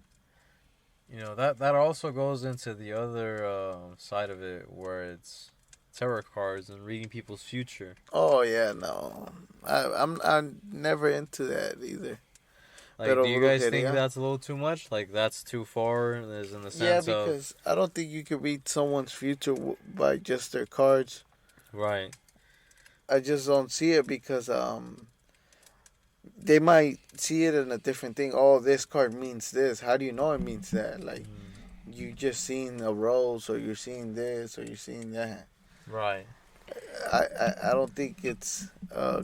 you know that also goes into the other side of it where it's tarot cards and reading people's future. Oh yeah, no, I'm never into that either. Like, do you guys think that's a little too much? Like, that's too far? Is in the sense of... because I don't think you can read someone's future by just their cards. Right. I just don't see it because they might see it in a different thing. Oh, this card means this. How do you know it means that? Like, you just seen a rose, or you're seeing this, or you're seeing that. Right. I don't think it's...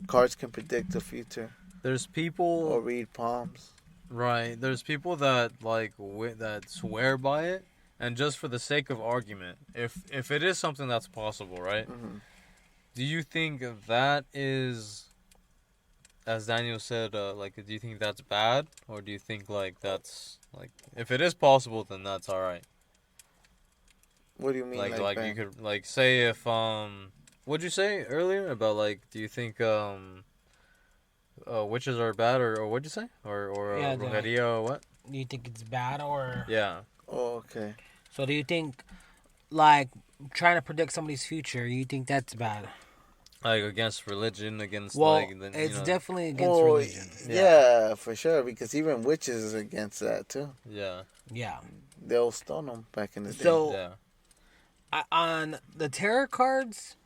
cards can predict the future. There's people... Or read palms. Right. There's people that, like, that swear by it. And just for the sake of argument, if it is something that's possible, right? Mm-hmm. Do you think that is, as Daniel said, like, do you think that's bad? Or do you think, like, that's, like, if it is possible, then that's alright? What do you mean, like you could, like, say if, what'd you say earlier about, like, do you think, witches are bad, or what'd you say? Or brujeria, or what? Do you think it's bad, or... Yeah. Oh, okay. So do you think, like, trying to predict somebody's future, you think that's bad? Like, against religion, against, it's definitely against religion. Yeah, for sure, because even witches is against that, too. Yeah. Yeah. They'll stone them back in the day. So, on the tarot cards...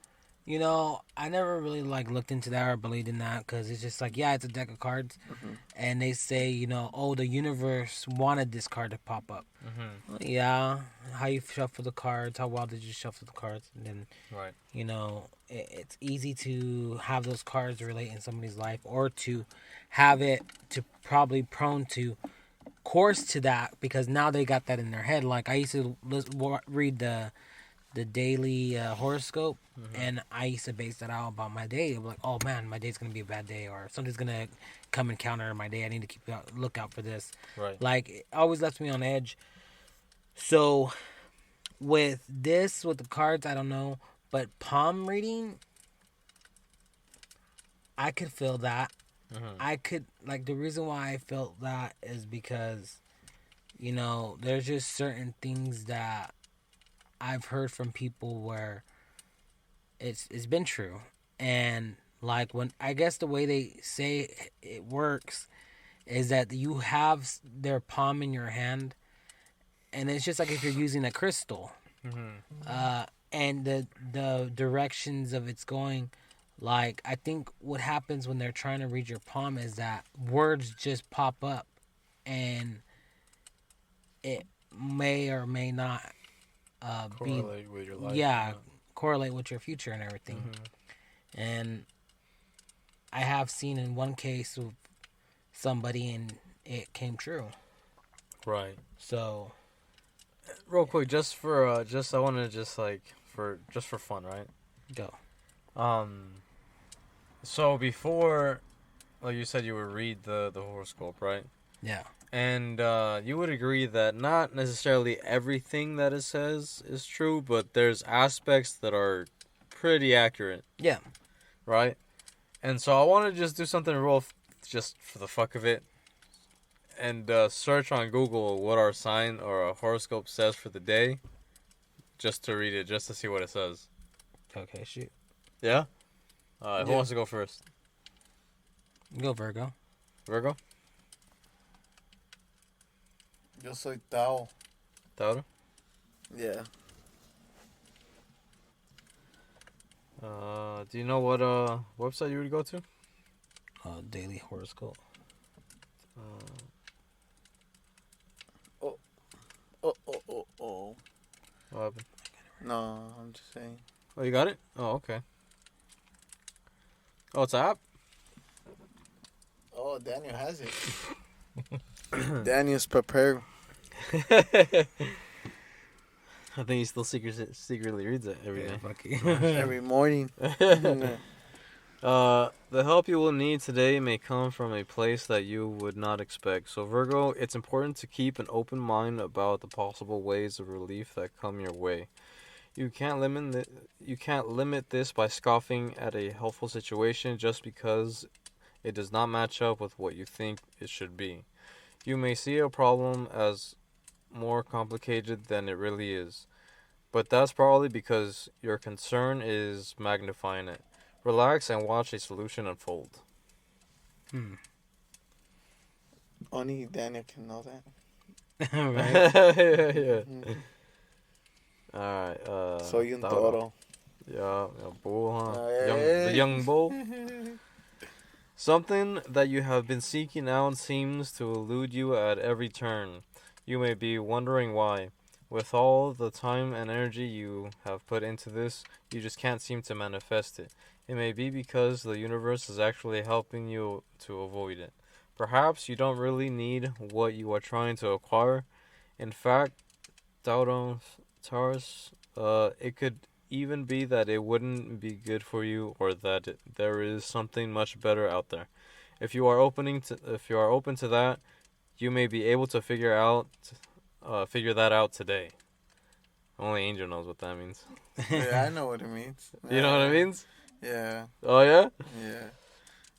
You know, I never really like looked into that or believed in that because it's just like, yeah, it's a deck of cards, Mhm. and they say, oh, the universe wanted this card to pop up. Well, yeah, how you shuffle the cards, how well did you shuffle the cards, and then Right. it's easy to have those cards relate in somebody's life or to have it to probably prone to course to that because now they got that in their head. Like I used to read the daily horoscope, and I used to base that out about my day. I'm like, oh man, my day's gonna be a bad day, or something's gonna come and counter my day. I need to look out for this. Right. Like it always left me on edge. So with the cards, I don't know, but palm reading, I could feel that. I could like the reason why I felt that is because there's just certain things that I've heard from people where it's been true. And like when I guess the way they say it works is that you have their palm in your hand, and it's just like if you're using a crystal, and the directions of it's going. Like I think what happens when they're trying to read your palm is that words just pop up, and it may or may not Correlate with your life. yeah, correlate with your future and everything. And I have seen in one case of somebody and it came true. Right. So Real quick, just for I want to just like for fun, right? go. So before, like you said, you would read the horoscope, right? Yeah. And you would agree that not necessarily everything that it says is true, but there's aspects that are pretty accurate. Yeah. Right? And so I want to just do something just for the fuck of it, and search on Google what our sign or a horoscope says for the day, just to read it, just to see what it says. Okay, shoot. Yeah? Who wants to go first? Go Virgo. Virgo? Yo soy Tao. Tauro? Yeah. Do you know what website you would go to? Daily horoscope. Oh. What happened? No, I'm just saying. Oh, you got it? Oh, okay. Oh, it's an app? Oh, Daniel has it. Daniel's prepared. I think he still secretly reads it every day. Every morning. The help you will need today may come from a place that you would not expect. So Virgo, it's important to keep an open mind about the possible ways of relief that come your way. You can't limit this by scoffing at a helpful situation just because it does not match up with what you think it should be. You may see a problem as more complicated than it really is, but that's probably because your concern is magnifying it. Relax and watch a solution unfold. Only Daniel can know that. Right. Yeah. Alright, Soy un Tauro. toro. Yeah, bull, huh? Hey. The young bull. Something that you have been seeking out seems to elude you at every turn. You may be wondering why. With all the time and energy you have put into this, you just can't seem to manifest it. It may be because the universe is actually helping you to avoid it. Perhaps you don't really need what you are trying to acquire. In fact, Taurus, it could even be that it wouldn't be good for you, or that there is something much better out there. If you are open to that, you may be able to figure that out today. Only Angel knows what that means. Yeah, I know what it means. You know what it means? Yeah. Oh yeah? Yeah.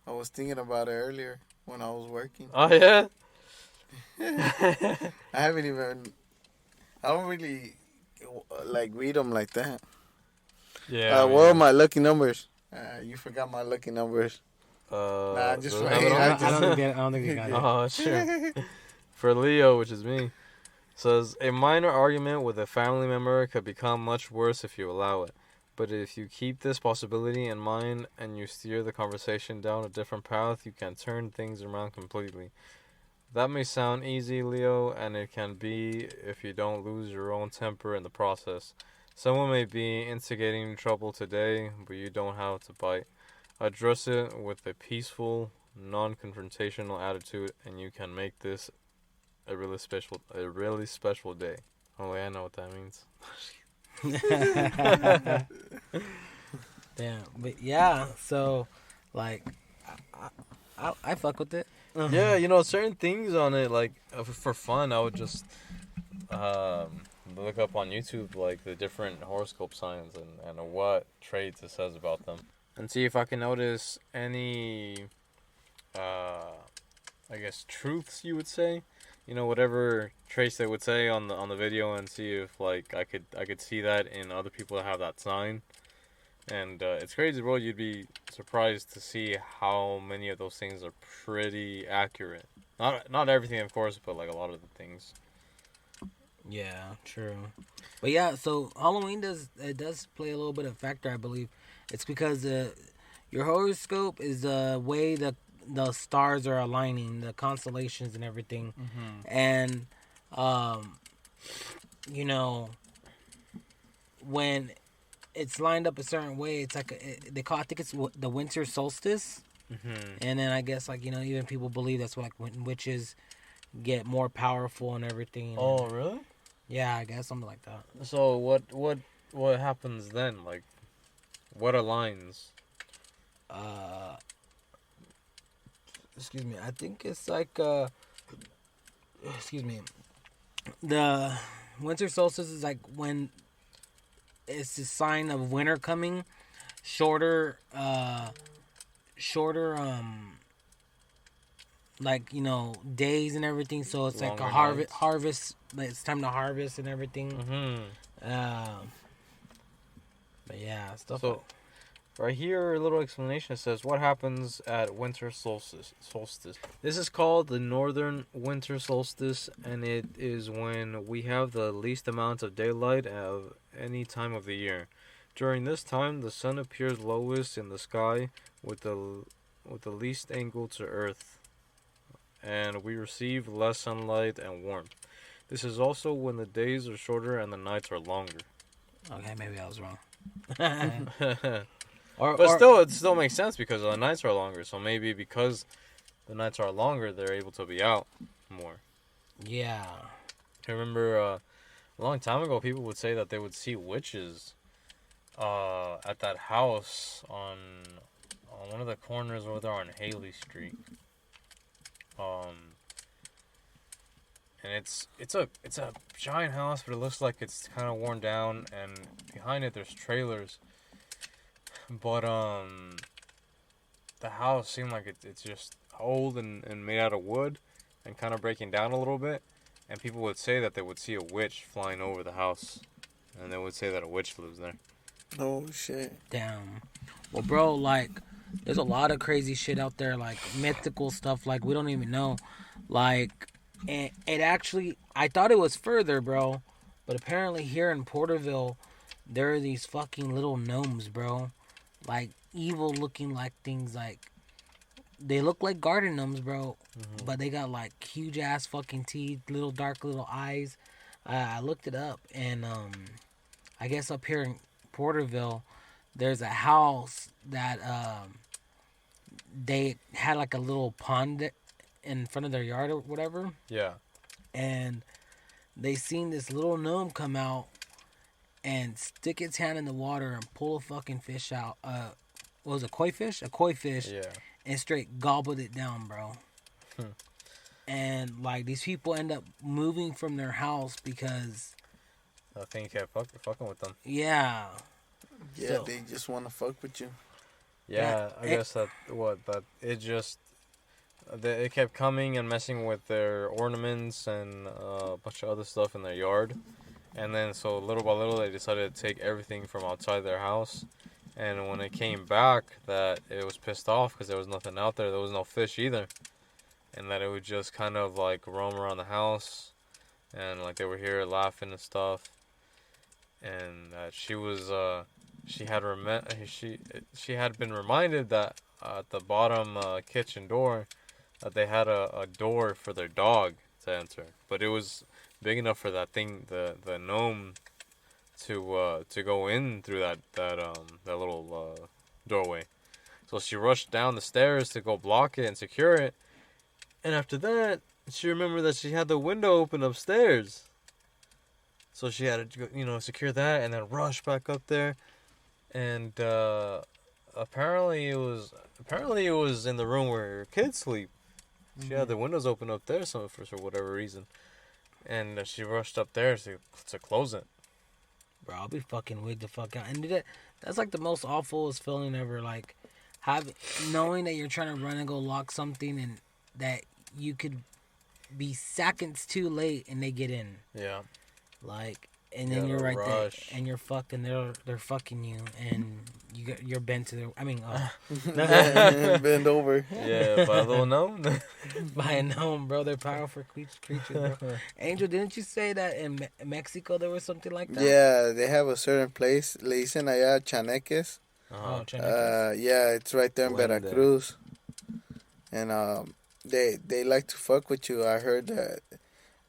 I was thinking about it earlier when I was working. Oh yeah? I don't really like read them like that. Yeah. What are my lucky numbers? You forgot my lucky numbers. Nah, just does it wait. have it on? I don't think you got it. Oh, sure. For Leo, which is me, says a minor argument with a family member could become much worse if you allow it. But if you keep this possibility in mind and you steer the conversation down a different path, you can turn things around completely. That may sound easy, Leo, and it can be if you don't lose your own temper in the process. Someone may be instigating trouble today, but you don't have to bite. Address it with a peaceful, non-confrontational attitude, and you can make this a really special day. Oh, yeah, I know what that means. Damn, but yeah, so like, I fuck with it. Yeah, certain things on it, like for fun, I would just look up on YouTube like the different horoscope signs and what traits it says about them, and see if I can notice any, I guess truths you would say, whatever traits they would say on the video, and see if like I could see that in other people that have that sign. And it's crazy, bro. You'd be surprised to see how many of those things are pretty accurate. Not everything, of course, but like a lot of the things. Yeah, true. But yeah, so Halloween does play a little bit of factor, I believe. It's because your horoscope is the way the stars are aligning, the constellations and everything, and when it's lined up a certain way, it's like I think it's the winter solstice, and then I guess like even people believe that's like when witches get more powerful and everything. Oh, really? Yeah, I guess something like that. So what happens then? Like, what aligns? Excuse me. I think it's like excuse me. The winter solstice is like when it's a sign of winter coming, shorter like days and everything, so it's Longer like a harvest like it's time to harvest and everything. But yeah, stuff. So right here, a little explanation says what happens at winter solstice. This is called the northern winter solstice, and it is when we have the least amount of daylight of any time of the year. During this time, the sun appears lowest in the sky with the least angle to Earth, and we receive less sunlight and warmth. This is also when the days are shorter and the nights are longer. Okay, maybe I was wrong. Still, it still makes sense because the nights are longer. So maybe because the nights are longer, they're able to be out more. Yeah. I remember a long time ago, people would say that they would see witches at that house on one of the corners over there on Haley Street. And it's a giant house, but it looks like it's kind of worn down, and behind it there's trailers. But the house seemed like it's just old and made out of wood, and kind of breaking down a little bit. And people would say that they would see a witch flying over the house, and they would say that a witch lives there. Oh shit! Damn. Well, bro, like, there's a lot of crazy shit out there, like mythical stuff, like we don't even know, like. And it actually, I thought it was further, bro. But apparently here in Porterville, there are these fucking little gnomes, bro. Like, evil looking like things, like, they look like garden gnomes, bro. But they got, like, huge ass fucking teeth, little dark little eyes. I looked it up, and I guess up here in Porterville, there's a house that they had, like, a little pond in front of their yard or whatever. Yeah. And they seen this little gnome come out and stick its hand in the water and pull a fucking fish out. What was it, koi fish? A koi fish. Yeah. And straight gobbled it down, bro. And like these people end up moving from their house because I think you kept fucking with them. Yeah. Yeah, so, they just want to fuck with you. Yeah, I guess that it just. It kept coming and messing with their ornaments and a bunch of other stuff in their yard. And then, so little by little, they decided to take everything from outside their house. And when it came back, that it was pissed off because there was nothing out there. There was no fish either. And that it would just kind of, like, roam around the house. And, like, they were here laughing and stuff. And that she was she had been reminded that at the bottom kitchen door that they had a door for their dog to enter, but it was big enough for that thing, the gnome, to go in through that little doorway. So she rushed down the stairs to go block it and secure it. And after that, she remembered that she had the window open upstairs. So she had to, secure that and then rush back up there. And apparently it was in the room where her kids sleep. She had the windows open up there, for whatever reason. And she rushed up there to close it. Bro, I'll be fucking weird the fuck out. And that's like the most awfulest feeling ever. Like, knowing that you're trying to run and go lock something and that you could be seconds too late and they get in. Yeah. Like, and then you're right there and you're fucked and they're fucking you and you're bent to bend over. Yeah, by a little gnome. By a gnome, bro. They're powerful creatures, bro. Angel, didn't you say that in Mexico there was something like that? Yeah, they have a certain place. Le dicen allá chaneques. Oh, chaneques. Yeah, it's right there in Veracruz. And they like to fuck with you. I heard that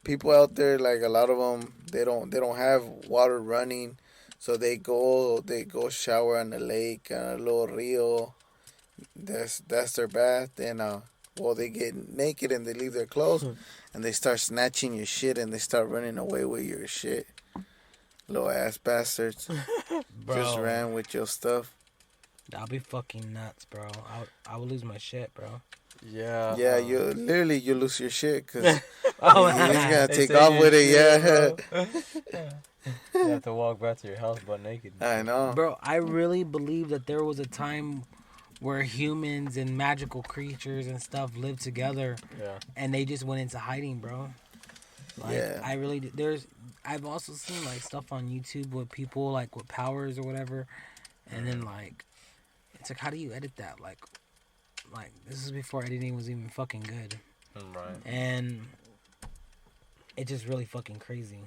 people out there, like a lot of them, they don't have water running, so they go shower on the lake, a little rio. That's their bath, and they get naked and they leave their clothes, and they start snatching your shit and they start running away with your shit. Little ass bastards. Bro, just ran with your stuff. I'll be fucking nuts, bro. I would lose my shit, bro. Yeah. Yeah, you lose your shit because he's gonna take off with it. Yeah. You have to walk back to your house butt naked. I know, bro. I really believe that there was a time where humans and magical creatures and stuff lived together. Yeah. And they just went into hiding, bro. Like, yeah. I really I've also seen like stuff on YouTube with people like with powers or whatever, and then like it's like, how do you edit that? Like this is before editing was even fucking good. Right. And it's just really fucking crazy.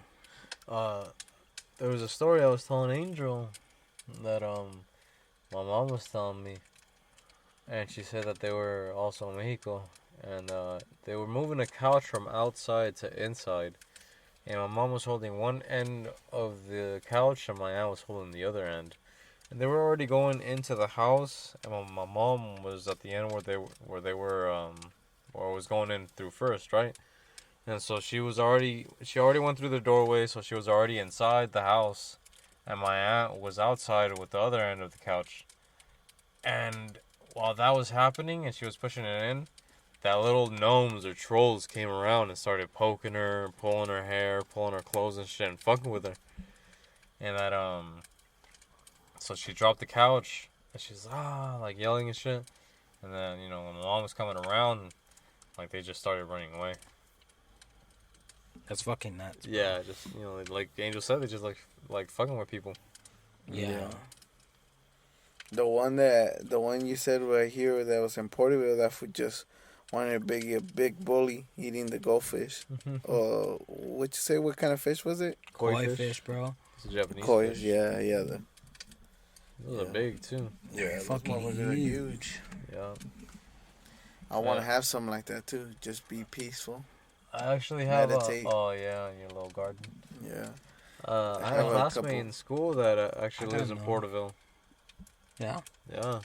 There was a story I was telling Angel that my mom was telling me, and she said that they were also in Mexico, and they were moving a couch from outside to inside, and my mom was holding one end of the couch and my aunt was holding the other end. And they were already going into the house, and my mom was at the end where they were or was going in through first, right? And so she already went through the doorway, so she was already inside the house, and my aunt was outside with the other end of the couch. And while that was happening, and she was pushing it in, that little gnomes or trolls came around and started poking her, pulling her hair, pulling her clothes and shit, and fucking with her. And that so she dropped the couch, and she's like yelling and shit. And then, when my mom was coming around, like they just started running away. That's fucking nuts, bro. Yeah, just like Angel said, they just like fucking with people. Yeah. The one you said right here that was in Porterville, that food just wanted to be a big bully eating the goldfish. What you say? What kind of fish was it? Koi fish, bro. It's a Japanese Koi, fish. yeah. Those are big too. Yeah, fucking huge. Yeah. I want to have something like that too. Just be peaceful. I actually have Meditate. in your little garden. Yeah. I have a classmate in school that actually lives in know. Porterville. Yeah. Yeah.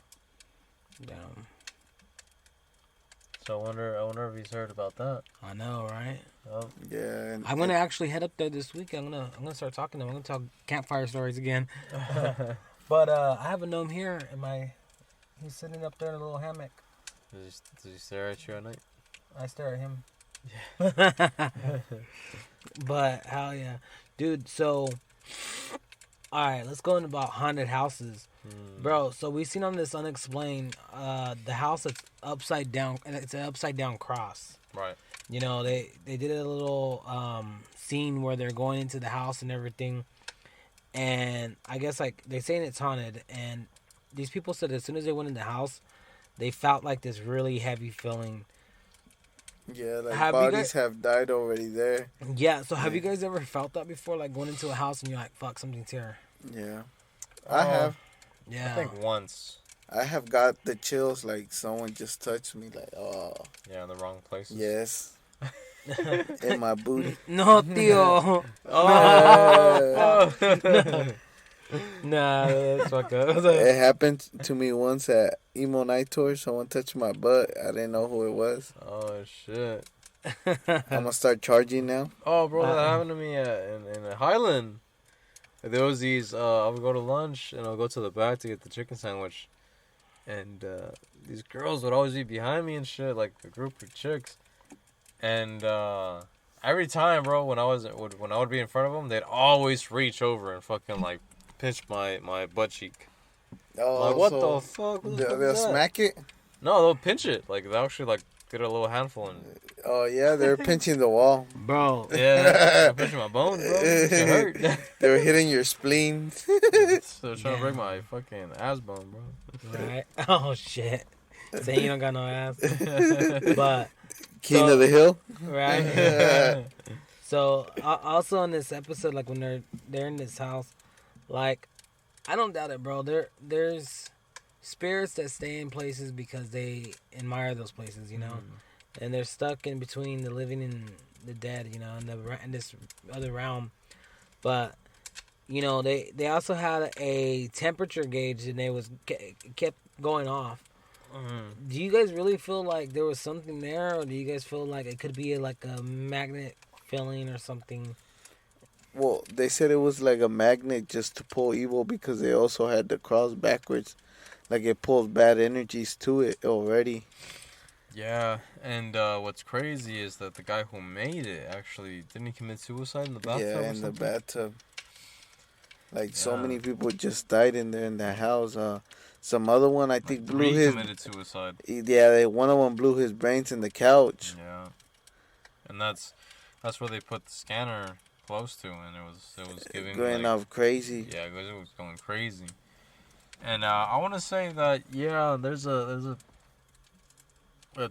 Damn. So I wonder if he's heard about that. I know, right? Oh. Yeah. I'm gonna actually head up there this week. I'm gonna start talking to him. I'm gonna talk campfire stories again. But I have a gnome here he's sitting up there in a little hammock. Does he stare at you at night? I stare at him. Yeah. But hell yeah, dude. So, all right, let's go into about haunted houses, bro. So we seen on this Unexplained, the house that's upside down, and it's an upside down cross. Right. They did a little scene where they're going into the house and everything, and I guess like they're saying it's haunted, and these people said as soon as they went in the house, they felt like this really heavy feeling. Yeah, like bodies have died already there. Yeah, so have you guys ever felt that before? Like going into a house and you're like, fuck, something's here. Yeah. I have. Yeah. I think once. I have got the chills like someone just touched me. Like, oh, Yeah, in the wrong places. yes. In my booty. No, tío. Oh, No. Nah, that's fucked up. It happened to me once at Emo Night Tour. Someone touched my butt. I didn't know who it was. oh shit. I'm gonna start charging now. Oh, bro, that happened to me in Highland. There was these. I would go to lunch and I'll go to the back to get the chicken sandwich, and these girls would always be behind me and shit, like a group of chicks. And every time, bro, when I would be in front of them, they'd always reach over and fucking like pinch my butt cheek. Oh, Like, what so the fuck? What the fuck they'll is that? smack it. No, they'll pinch it. Like they'll actually like get a little handful and Oh yeah, they're pinching the wall. Bro. yeah, I'm pinching my bones, bro. It hurt. They were hitting your spleen. They're trying to break my fucking ass bone, bro. Right? Oh, shit. Saying you don't got no ass. But, King of the hill. right? So, also in this episode, like, when they're in this house, like, I don't doubt it, bro. There's spirits that stay in places because they admire those places, you know? And they're stuck in between the living and the dead, you know, in this other realm. But, you know, they also had a temperature gauge and kept going off. Do you guys really feel like there was something there, or do you guys feel like it could be like a magnet feeling or something? Well, they said it was like a magnet just to pull evil because they also had the cross backwards. Like it pulls bad energies to it already. Yeah, and what's crazy is that the guy who made it actually didn't he commit suicide in the bathtub? Yeah, or in the something? bathtub. Like so Yeah. many people just died in there in that house. Some other one I think blew He his. committed suicide. Yeah, one of them blew his brains in the couch. Yeah, and that's where they put the scanner close to, and it was giving Going like, off crazy. yeah, it was going crazy. And I want to say that there's a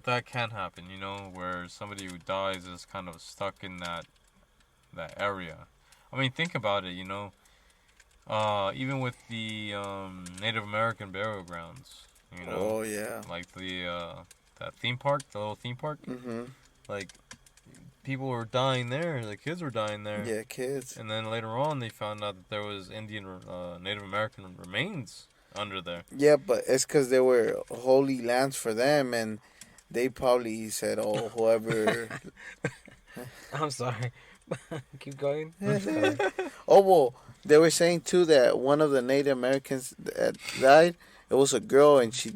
that can happen, you know, where somebody who dies is kind of stuck in that area. I mean, think about it, you know. Even with the Native American burial grounds, you know. Oh yeah. Like the that theme park, the little theme park. Mhm. Like people were dying there, the kids were dying there. Yeah, kids. And then later on, they found out that there was Native American remains under there. Yeah, but it's because they were holy lands for them, and they probably said, "Oh, whoever." I'm sorry. Keep going. Oh well, they were saying too that one of the Native Americans that died, it was a girl, and she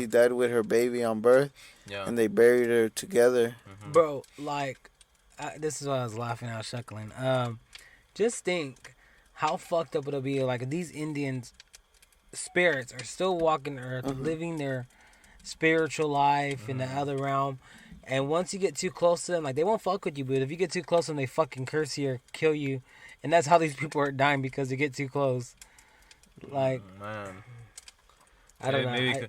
died with her baby on birth, Yeah. and they buried her together. Bro, like, this is why I was laughing, I was chuckling. Just think how fucked up it'll be, like, if these Indians spirits are still walking the earth, living their spiritual life in the other realm, and once you get too close to them, like, they won't fuck with you, but if you get too close to them, they fucking curse you or kill you, and that's how these people are dying, because they get too close. Like, Man. I don't know. Maybe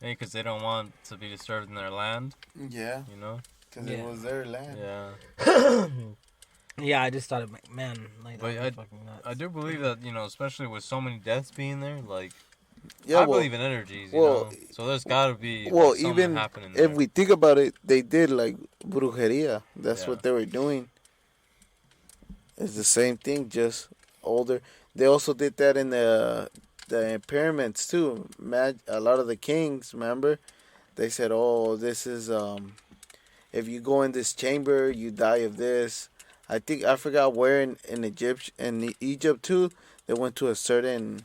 because they don't want to be disturbed in their land, Yeah, you know? because it was their land. Yeah. Yeah, I just thought, man, like, But that was fucking nuts. I do believe that, you know, especially with so many deaths being there, like, Yeah, I believe in energies, you know? So there's got to be well, something even happening there. if we think about it, they did like brujeria. That's Yeah. what they were doing. It's the same thing, just older. They also did that in the pyramids too. A lot of the kings, remember, they said, "Oh, this is if you go in this chamber, you die of this." I forgot where in Egypt too. They went to a certain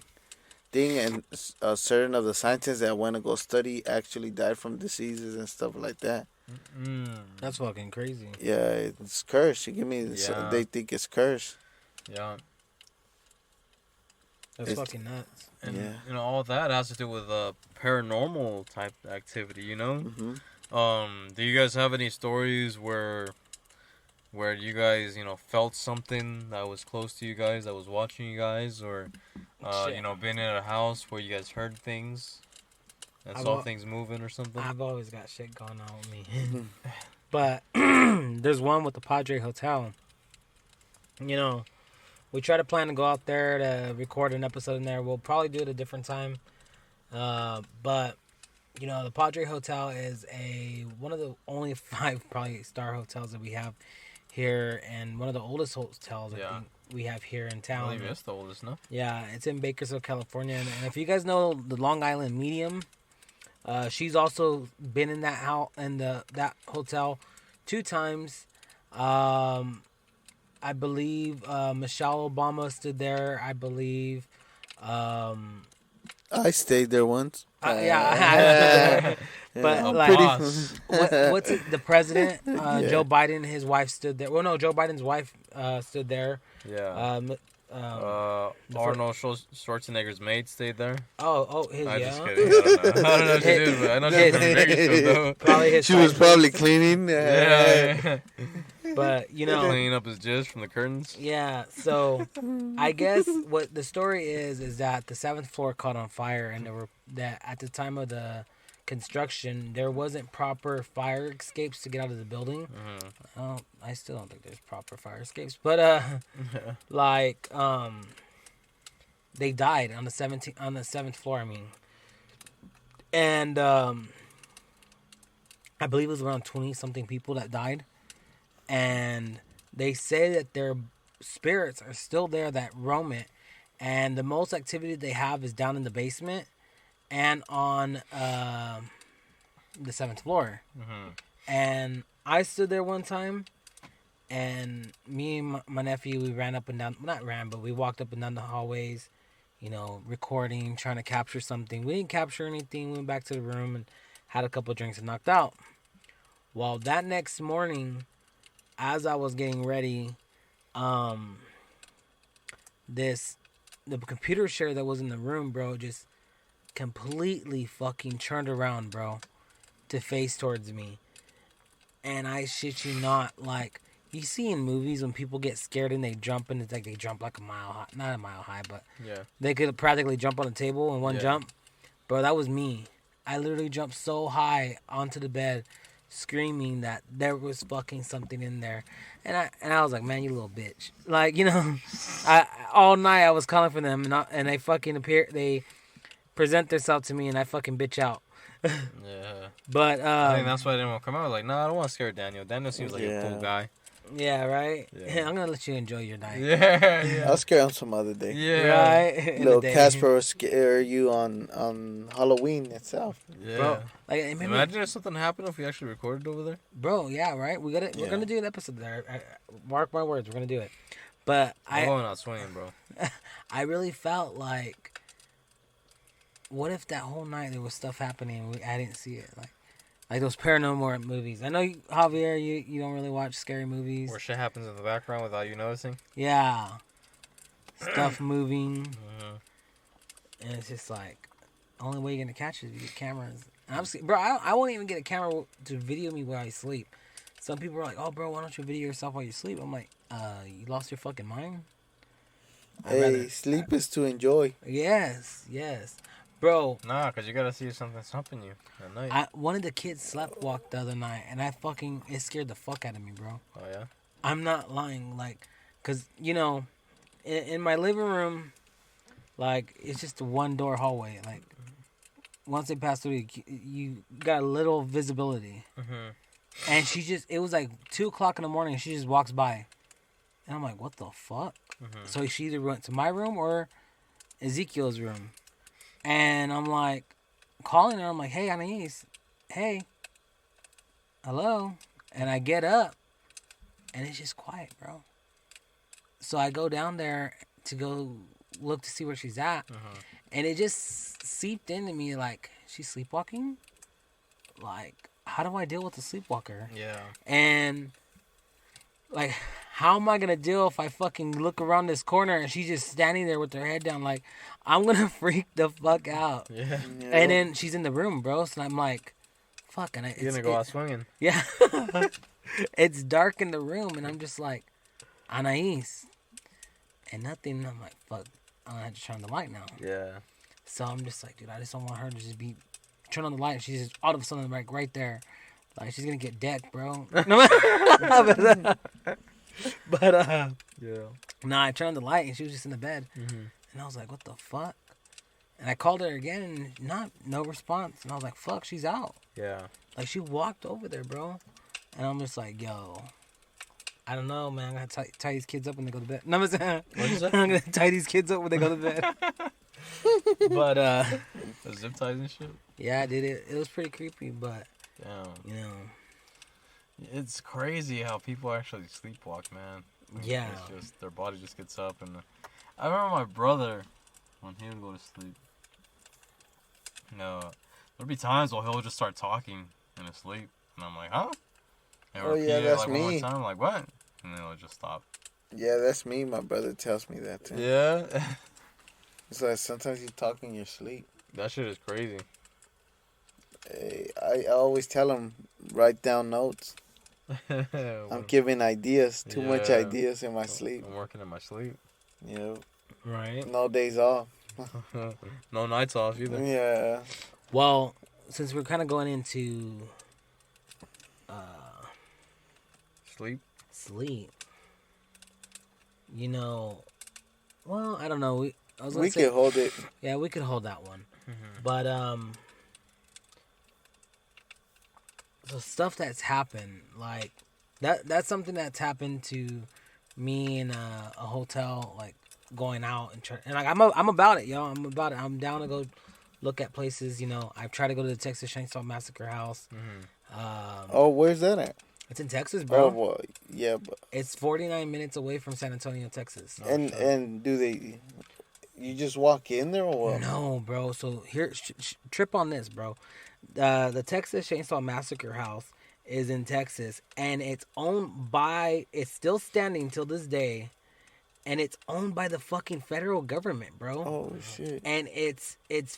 thing, and a certain of the scientists that went to go study actually died from diseases and stuff like that. That's fucking crazy. Yeah, it's cursed. You give me. Yeah. They think it's cursed. Yeah. That's It's- fucking nuts. And, Yeah. you know, all that has to do with paranormal type activity, you know? Hmm. Do you guys have any stories where you guys, you know, felt something that was close to you guys, that was watching you guys, or, Shit. you know, been in a house where you guys heard things and I've saw al- things moving or something? I've always got shit going on with me. But there's one with the Padre Hotel. You know, we try to plan to go out there to record an episode in there. We'll probably do it a different time. But you know, the Padre Hotel is one of the only 5 probably star hotels that we have here, and one of the oldest hotels I think we have here in I town. believe it's the oldest, no? Yeah, it's in Bakersfield, California. And if you guys know the Long Island Medium, she's also been in that hotel 2 times. I believe Michelle Obama stood there. I believe. I stayed there once. Yeah, but A like, boss. what's it? The president, Yeah. Joe Biden, his wife stood there. Well, no, Joe Biden's wife stood there. Yeah. Arnold Schwarzenegger's maid stayed there. His I'm yeah. just kidding. I don't know. I don't know if she did, but I know she was from Bakersfield, though. Probably his. She was wife. probably cleaning. Yeah. But you know, Cleaning up his jizz from the curtains. yeah. So I guess what the story is that the 7th floor caught on fire, and that at the time of the construction there wasn't proper fire escapes to get out of the building. Mm-hmm. I still don't think there's proper fire escapes, but like they died on the 7th floor. I mean, and I believe it was around 20 something people that died, and they say that their spirits are still there that roam it, and the most activity they have is down in the basement and on the 7th floor. Mm-hmm. And I stood there one time, and me and my nephew, we ran up and down, not ran, but we walked up and down the hallways, you know, recording, trying to capture something. We didn't capture anything. We went back to the room and had a couple drinks and knocked out. Well, that next morning, as I was getting ready, the computer share that was in the room, bro, just completely fucking turned around, bro, to face towards me. And I shit you not, like, you see in movies when people get scared and they jump, and it's like they jump like a mile high, not a mile high, but Yeah. they could practically jump on a table in one jump. Bro, that was me. I literally jumped so high onto the bed, screaming that there was fucking something in there. And I was like, man, you little bitch. Like, you know, all night I was calling for them, and they fucking they present themselves to me, and I fucking bitch out. Yeah. But I think that's why I didn't want to come out. I was like, nah, I don't want to scare Daniel. Daniel seems like a cool guy. yeah, right. Yeah. I'm gonna let you enjoy your night. Yeah. I'll scare him some other day. Yeah. Right. Little Casper will scare you on Halloween itself. Yeah. Bro, like, Imagine if something happened if we actually recorded over there. bro, yeah, right. We're gonna do an episode there. Mark my words, we're gonna do it. But I'm going out swinging, bro. I really felt like, what if that whole night there was stuff happening and I didn't see it? Like those paranormal movies. I know, Javier, you don't really watch scary movies. Where shit happens in the background without you noticing. Yeah. Stuff moving. Mm-hmm. And it's just like, only way you're going to catch it is you get cameras. And bro, I won't even get a camera to video me while I sleep. Some people are like, oh, bro, why don't you video yourself while you sleep? I'm like, you lost your fucking mind? Sleep is to enjoy. Yes. Bro. Nah, because you got to see something stopping you at night. One of the kids slept walked the other night, and it scared the fuck out of me, bro. Oh, yeah? I'm not lying, like, because, you know, in my living room, like, it's just a one-door hallway. Like, once they pass through, you got a little visibility. Mm-hmm. And it was like 2 o'clock in the morning, and she just walks by. And I'm like, what the fuck? Mm-hmm. So she either went to my room or Ezekiel's room. And I'm like, calling her, I'm like, hey, Anais, hey, hello? And I get up, and it's just quiet, bro. So I go down there to go look to see where she's at. Mm-hmm. And it just seeped into me, like, she's sleepwalking? Like, how do I deal with a sleepwalker? Yeah. And, like, how am I going to deal if I fucking look around this corner and she's just standing there with her head down? Like, I'm going to freak the fuck out. Yeah. And then she's in the room, bro. So I'm like, fuck. And You're going to go out swinging. Yeah. It's dark in the room, and I'm just like, Anais. And nothing. I'm like, fuck. I'm going to have to turn on the light now. Yeah. So I'm just like, dude, I just don't want her to just turn on the light, and she's just all of a sudden, like, right there. Like, she's going to get decked, bro. But, yeah. nah, I turned on the light, and she was just in the bed. Mm-hmm. And I was like, what the fuck? And I called her again, and no response. And I was like, fuck, she's out. Yeah. Like, she walked over there, bro. And I'm just like, yo, I don't know, man. I'm going to tie these kids up when they go to bed. No, I'm saying, What'd you say? I'm going to tie these kids up when they go to bed. But, The zip ties and shit. yeah, I did it. It was pretty creepy, but, Damn. you know. It's crazy how people actually sleepwalk, man. Like, Yeah. It's just, their body just gets up. And I remember my brother, when he would go to sleep, there'd be times where he'll just start talking in his sleep. And I'm like, huh? And Oh, repeat yeah, it, that's like, one me. more time, like, what? And then it'll just stop. Yeah, that's me. My brother tells me that too. Yeah? It's like sometimes you talk in your sleep. That shit is crazy. Hey, I always tell him, write down notes. I'm giving ideas. Too much Yeah. ideas in my sleep. I'm working in my sleep. Yeah. Right. No days off. No nights off either. Yeah. Well, since we're kind of going into Sleep? sleep, you know, well, I don't know. I was gonna We say, can hold it. yeah, we could hold that one. Mm-hmm. But so stuff that's happened, like that's something that's happened to me in a hotel, like going out and like I'm about it, yo. I'm about it. I'm down to go look at places. You know, I've tried to go to the Texas Chainsaw Massacre house. Mm-hmm. Oh, where's that at? It's in Texas, bro. Oh, well, yeah. But, It's 49 minutes away from San Antonio, Texas. and do they... You just walk in there or what? No, bro. So here, trip on this, bro. The Texas Chainsaw Massacre house is in Texas, and it's owned by. It's still standing till this day, and it's owned by the fucking federal government, bro. Oh, shit. And it's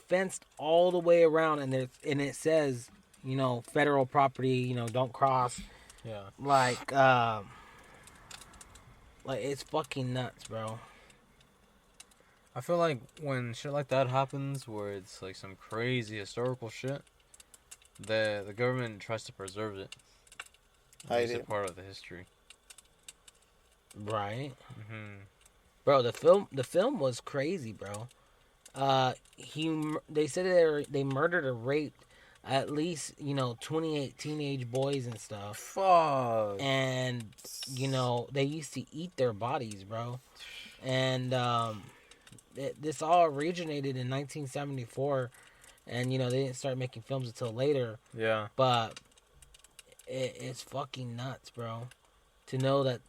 fenced all the way around, and it says, you know, federal property. You know, don't cross. Yeah. Like it's fucking nuts, bro. I feel like when shit like that happens, where it's like some crazy historical shit, the government tries to preserve it. Makes it part of the history. Right. Mm-hmm. Bro, the film was crazy, bro. They said they murdered or raped at least, you know, 28 teenage boys and stuff. Fuck. And, you know, they used to eat their bodies, bro. And this all originated in 1974, and you know they didn't start making films until later. Yeah. But it's fucking nuts, bro. To know that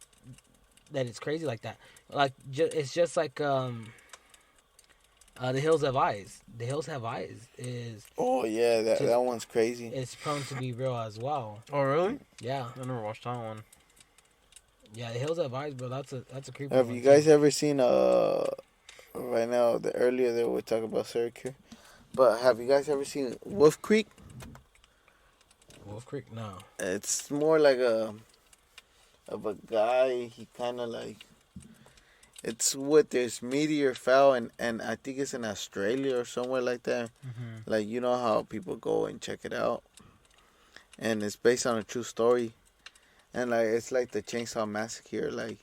it's crazy like that. Like it's just like The Hills Have Eyes. The Hills Have Eyes is. Oh yeah, that one's crazy. It's prone to be real as well. Oh really? Yeah. I never watched that one. Yeah, The Hills Have Eyes, bro. That's a creepy. Have one you guys too. ever seen right now, earlier they were talking about serial killer, but have you guys ever seen Wolf Creek? Wolf Creek? No. It's more like of a guy. He kind of like, it's with this meteor fell, and I think it's in Australia or somewhere like that. Mm-hmm. Like, you know how people go and check it out, and it's based on a true story, and like it's like the Chainsaw Massacre, like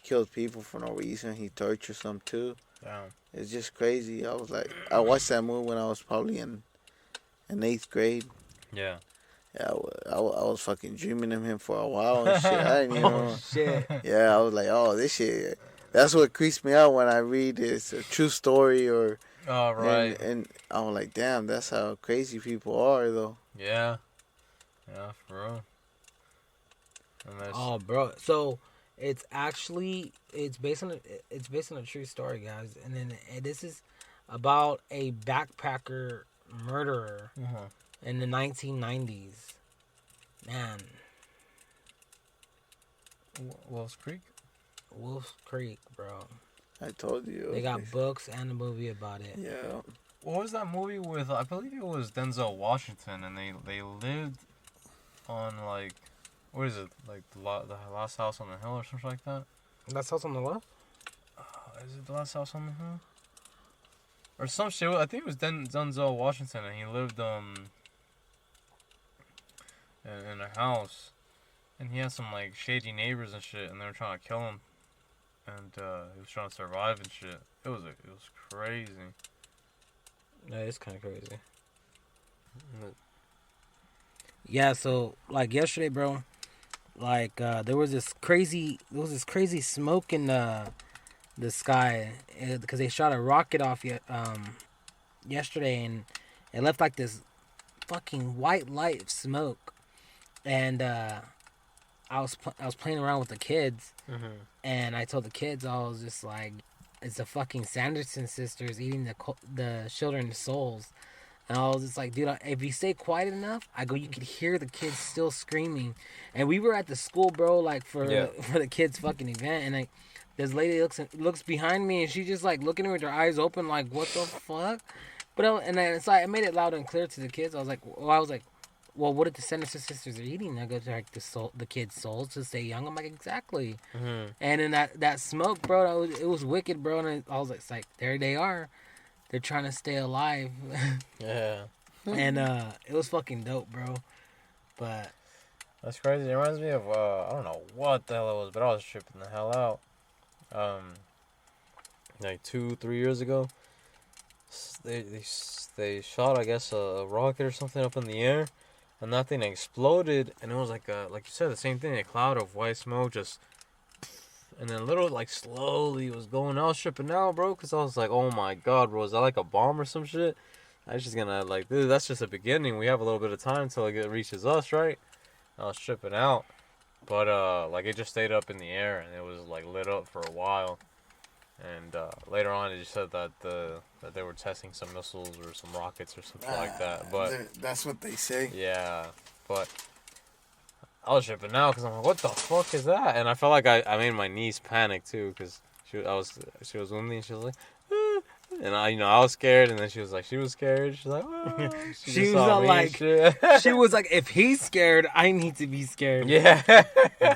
killed people for no reason. He tortured some too. Damn. It's just crazy. I watched that movie when I was probably in 8th grade. Yeah. Yeah, I was fucking dreaming of him for a while and shit. I didn't even know. Oh shit. Yeah, I was like, oh, this shit. That's what creeps me out when I read it's a true story or. Oh right. And I was like, damn, that's how crazy people are, though. Yeah. Yeah, for real. And Oh, bro. So it's based on a true story, guys. And then this is about a backpacker murderer Uh-huh. in the 1990s. Man, Wolf's Creek. Wolf Creek, bro. I told you. They got books and a movie about it. Yeah. What was that movie with? I believe it was Denzel Washington, and they lived on like, what is it, like the last house on the hill or something like that? That's House on the Left? Is it the last house on the hill? Or some shit. I think it was Denzel Washington, and he lived in a house, and he had some like shady neighbors and shit, and they were trying to kill him, and he was trying to survive and shit. It was crazy. Yeah, it's kind of crazy. Yeah, so like yesterday, bro, like there was this crazy smoke in the sky because they shot a rocket off yesterday, and it left like this fucking white light of smoke. And I was playing around with the kids, Mm-hmm. and I told the kids, I was just like, it's the fucking Sanderson sisters eating the children's souls. And I was just like, dude, if you stay quiet enough, I go, you could hear the kids still screaming. And we were at the school, bro, like Yeah. for the kids' fucking event, and like this lady looks behind me, and she just like looking at me with her eyes open, like, what the fuck? But and then it's like I made it loud and clear to the kids. I was like, well, what did the Sanderson sisters are eating? I go, like the kids' souls to stay young. I'm like, exactly. Mm-hmm. And then that smoke, bro, it was wicked, bro. And I was like, it's like, there they are. They're trying to stay alive. Yeah. And it was fucking dope, bro. But That's crazy. It reminds me of I don't know what the hell it was, but I was tripping the hell out. Like 2-3 years ago, they shot, I guess, a rocket or something up in the air, and that thing exploded, and it was like like you said, the same thing, a cloud of white smoke just, and then little like slowly it was going out, tripping out, bro, because I was like, oh my god, bro, is that like a bomb or some shit? I was just gonna like, dude, that's just a beginning. We have a little bit of time till it reaches us, right? I was tripping out, but like it just stayed up in the air and it was like lit up for a while. And later on, it just said that that they were testing some missiles or some rockets or something like that. But that's what they say. yeah, but I was tripping out because I'm like, what the fuck is that? And I felt like I made my niece panic too because she was with me and she was like, "Ah." And I was scared, and then she was scared. She's like, "Ah." she just was saw all me and like, shit. she was like, if he's scared, I need to be scared. Yeah.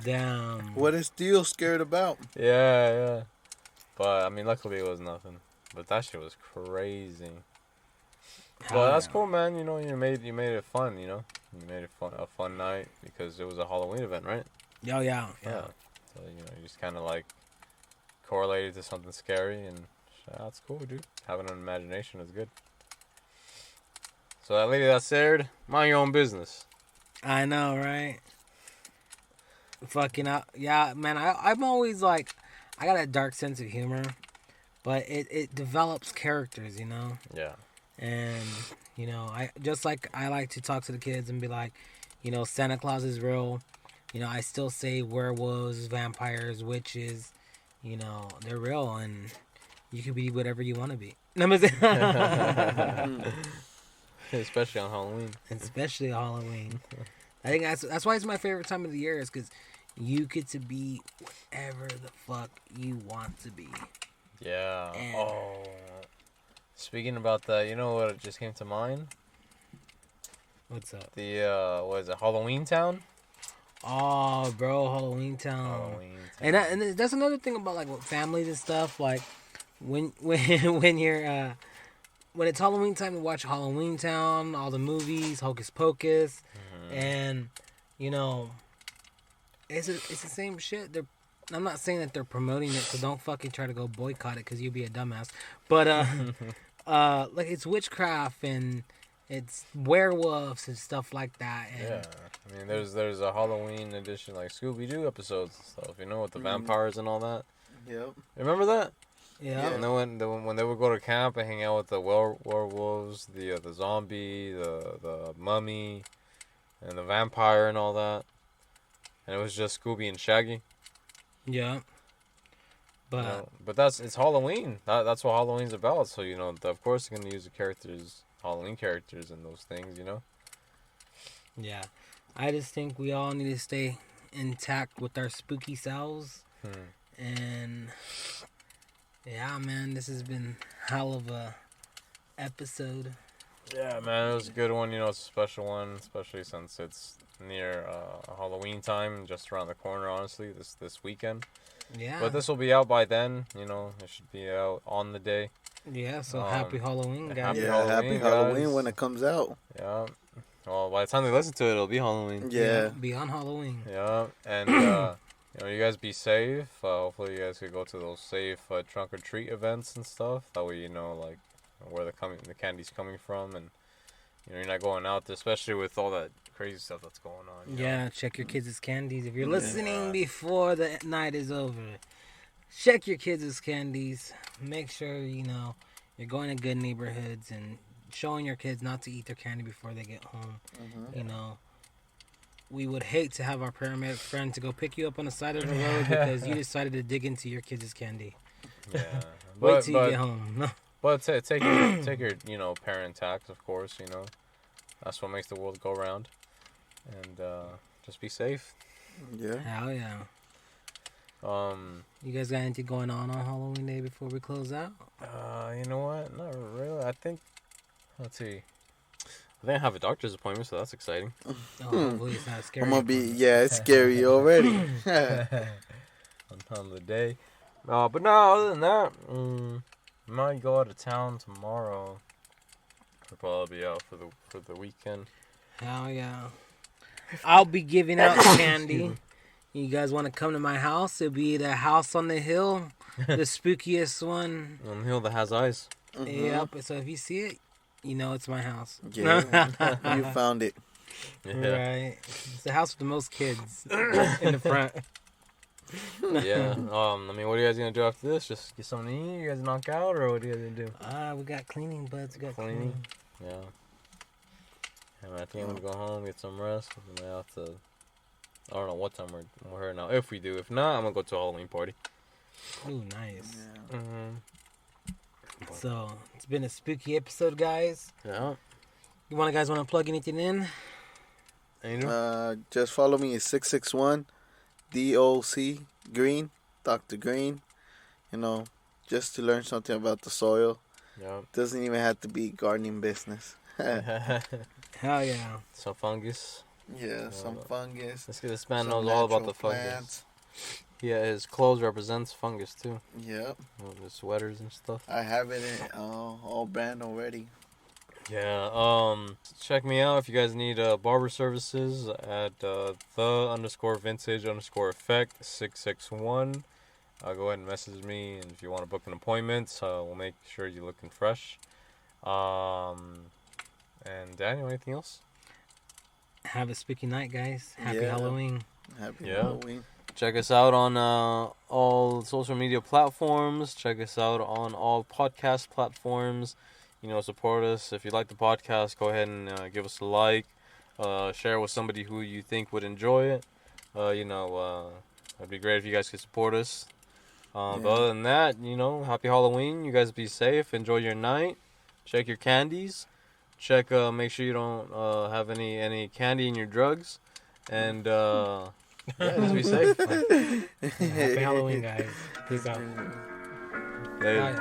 Damn. What is Theo scared about? Yeah. But I mean, luckily it was nothing. But that shit was crazy. But that's cool, man. You know, you made it fun. You know, you made it a fun night because it was a Halloween event, right? Oh yeah. Yeah. So you just kind of like correlated to something scary, and that's cool, dude. Having an imagination is good. So that lady that said, mind your own business. I know, right? Fucking up. Yeah, man. I'm always like, I got a dark sense of humor, but it develops characters, you know. Yeah. And I just like I like to talk to the kids and be like, Santa Claus is real. I still say werewolves, vampires, witches, they're real, and you can be whatever you want to be. Especially on Halloween. Especially Halloween. I think that's why it's my favorite time of the year, is because you get to be whatever the fuck you want to be. Yeah. And oh. Speaking about that, you know what just came to mind? what's up? The what is it, Halloween Town? Oh, bro, Halloween Town. Halloween Town. And that's another thing about like with families and stuff. Like when you're when it's Halloween time to watch Halloween Town, all the movies, Hocus Pocus, and it's the same shit. I'm not saying that they're promoting it, so don't fucking try to go boycott it because you'll be a dumbass. But like it's witchcraft and it's werewolves and stuff like that. And yeah, I mean, there's a Halloween edition like Scooby Doo episodes and stuff. You know, with the vampires and all that. Yep. Remember that? Yeah. And then when they would go to camp and hang out with the werewolves, the zombie, the mummy, and the vampire and all that, and it was just Scooby and Shaggy. Yeah. But but it's Halloween. That's what Halloween's about. So of course they're gonna use the characters, Halloween characters, and those things. yeah, I just think we all need to stay intact with our spooky selves. And yeah, man, this has been hell of a episode. Yeah, man, it was a good one. It's a special one, especially since it's near Halloween time, just around the corner. Honestly, this weekend. Yeah. But this will be out by then. It should be out on the day. Yeah. So happy Halloween, guys. Happy Halloween when it comes out. Yeah. Well, by the time they listen to it, it'll be Halloween. Yeah. Be on Halloween. Yeah, and you guys be safe. Hopefully, you guys could go to those safe trunk or treat events and stuff. That way, like where the candy's coming from, and you're not going out there, especially with all that crazy stuff that's going on. Yeah, check your kids' candies. If you're listening before the night is over, check your kids' candies. Make sure you're going to good neighborhoods and showing your kids not to eat their candy before they get home. We would hate to have our paramedic friend to go pick you up on the side of the road because you decided to dig into your kids' candy. Yeah. Wait till you get home. But take your parent tax, of course. That's what makes the world go round. And just be safe. Yeah. Hell yeah. You guys got anything going on Halloween Day before we close out? You know what? Not really. Let's see. I think I have a doctor's appointment, so that's exciting. Hopefully it's not scary. I'm gonna be, it's scary already. On the day. But no, other than that, I might go out of town tomorrow. I'll probably be out for the weekend. Hell yeah. I'll be giving out candy. You guys want to come to my house? It'll be the house on the hill, the spookiest one. On the hill that has eyes. Yep. So if you see it, it's my house. Yeah, you found it. Yeah. Right. It's the house with the most kids in the front. Yeah. What are you guys gonna do after this? Just get something to eat? You guys knock out, or what are you guys gonna do? We got cleaning, buds. We got Cleaning. Yeah. I think I'm gonna go home, get some rest. I don't know what time we're here now. If we do, if not, I'm gonna go to a Halloween party. Ooh, nice. Yeah. So it's been a spooky episode, guys. Yeah. You guys want to plug anything in? Just follow me at 661 DOC Green, Dr. Green. Just to learn something about the soil. Yeah. Doesn't even have to be gardening business. Hell yeah. Some fungus. Yeah, some fungus. This man knows all about the fungus. Yeah, his clothes represents fungus too. Yep. The sweaters and stuff. I have it in all brand already. Yeah. Check me out if you guys need barber services at _vintage_effect 661. Go ahead and message me, and if you want to book an appointment, we'll make sure you're looking fresh. And Daniel, anything else? Have a spooky night, guys. Happy Halloween. Happy Halloween. Check us out on all social media platforms. Check us out on all podcast platforms. Support us. If you like the podcast, go ahead and give us a like. Share with somebody who you think would enjoy it. It'd be great if you guys could support us. But other than that, happy Halloween. You guys be safe. Enjoy your night. Check your candies. Make sure you don't have any candy in your drugs. And, just be safe. Happy Halloween, guys. Peace out. Later.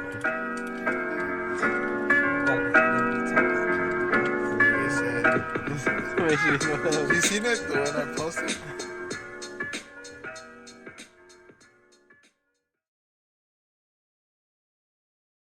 You seen it? The one I posted?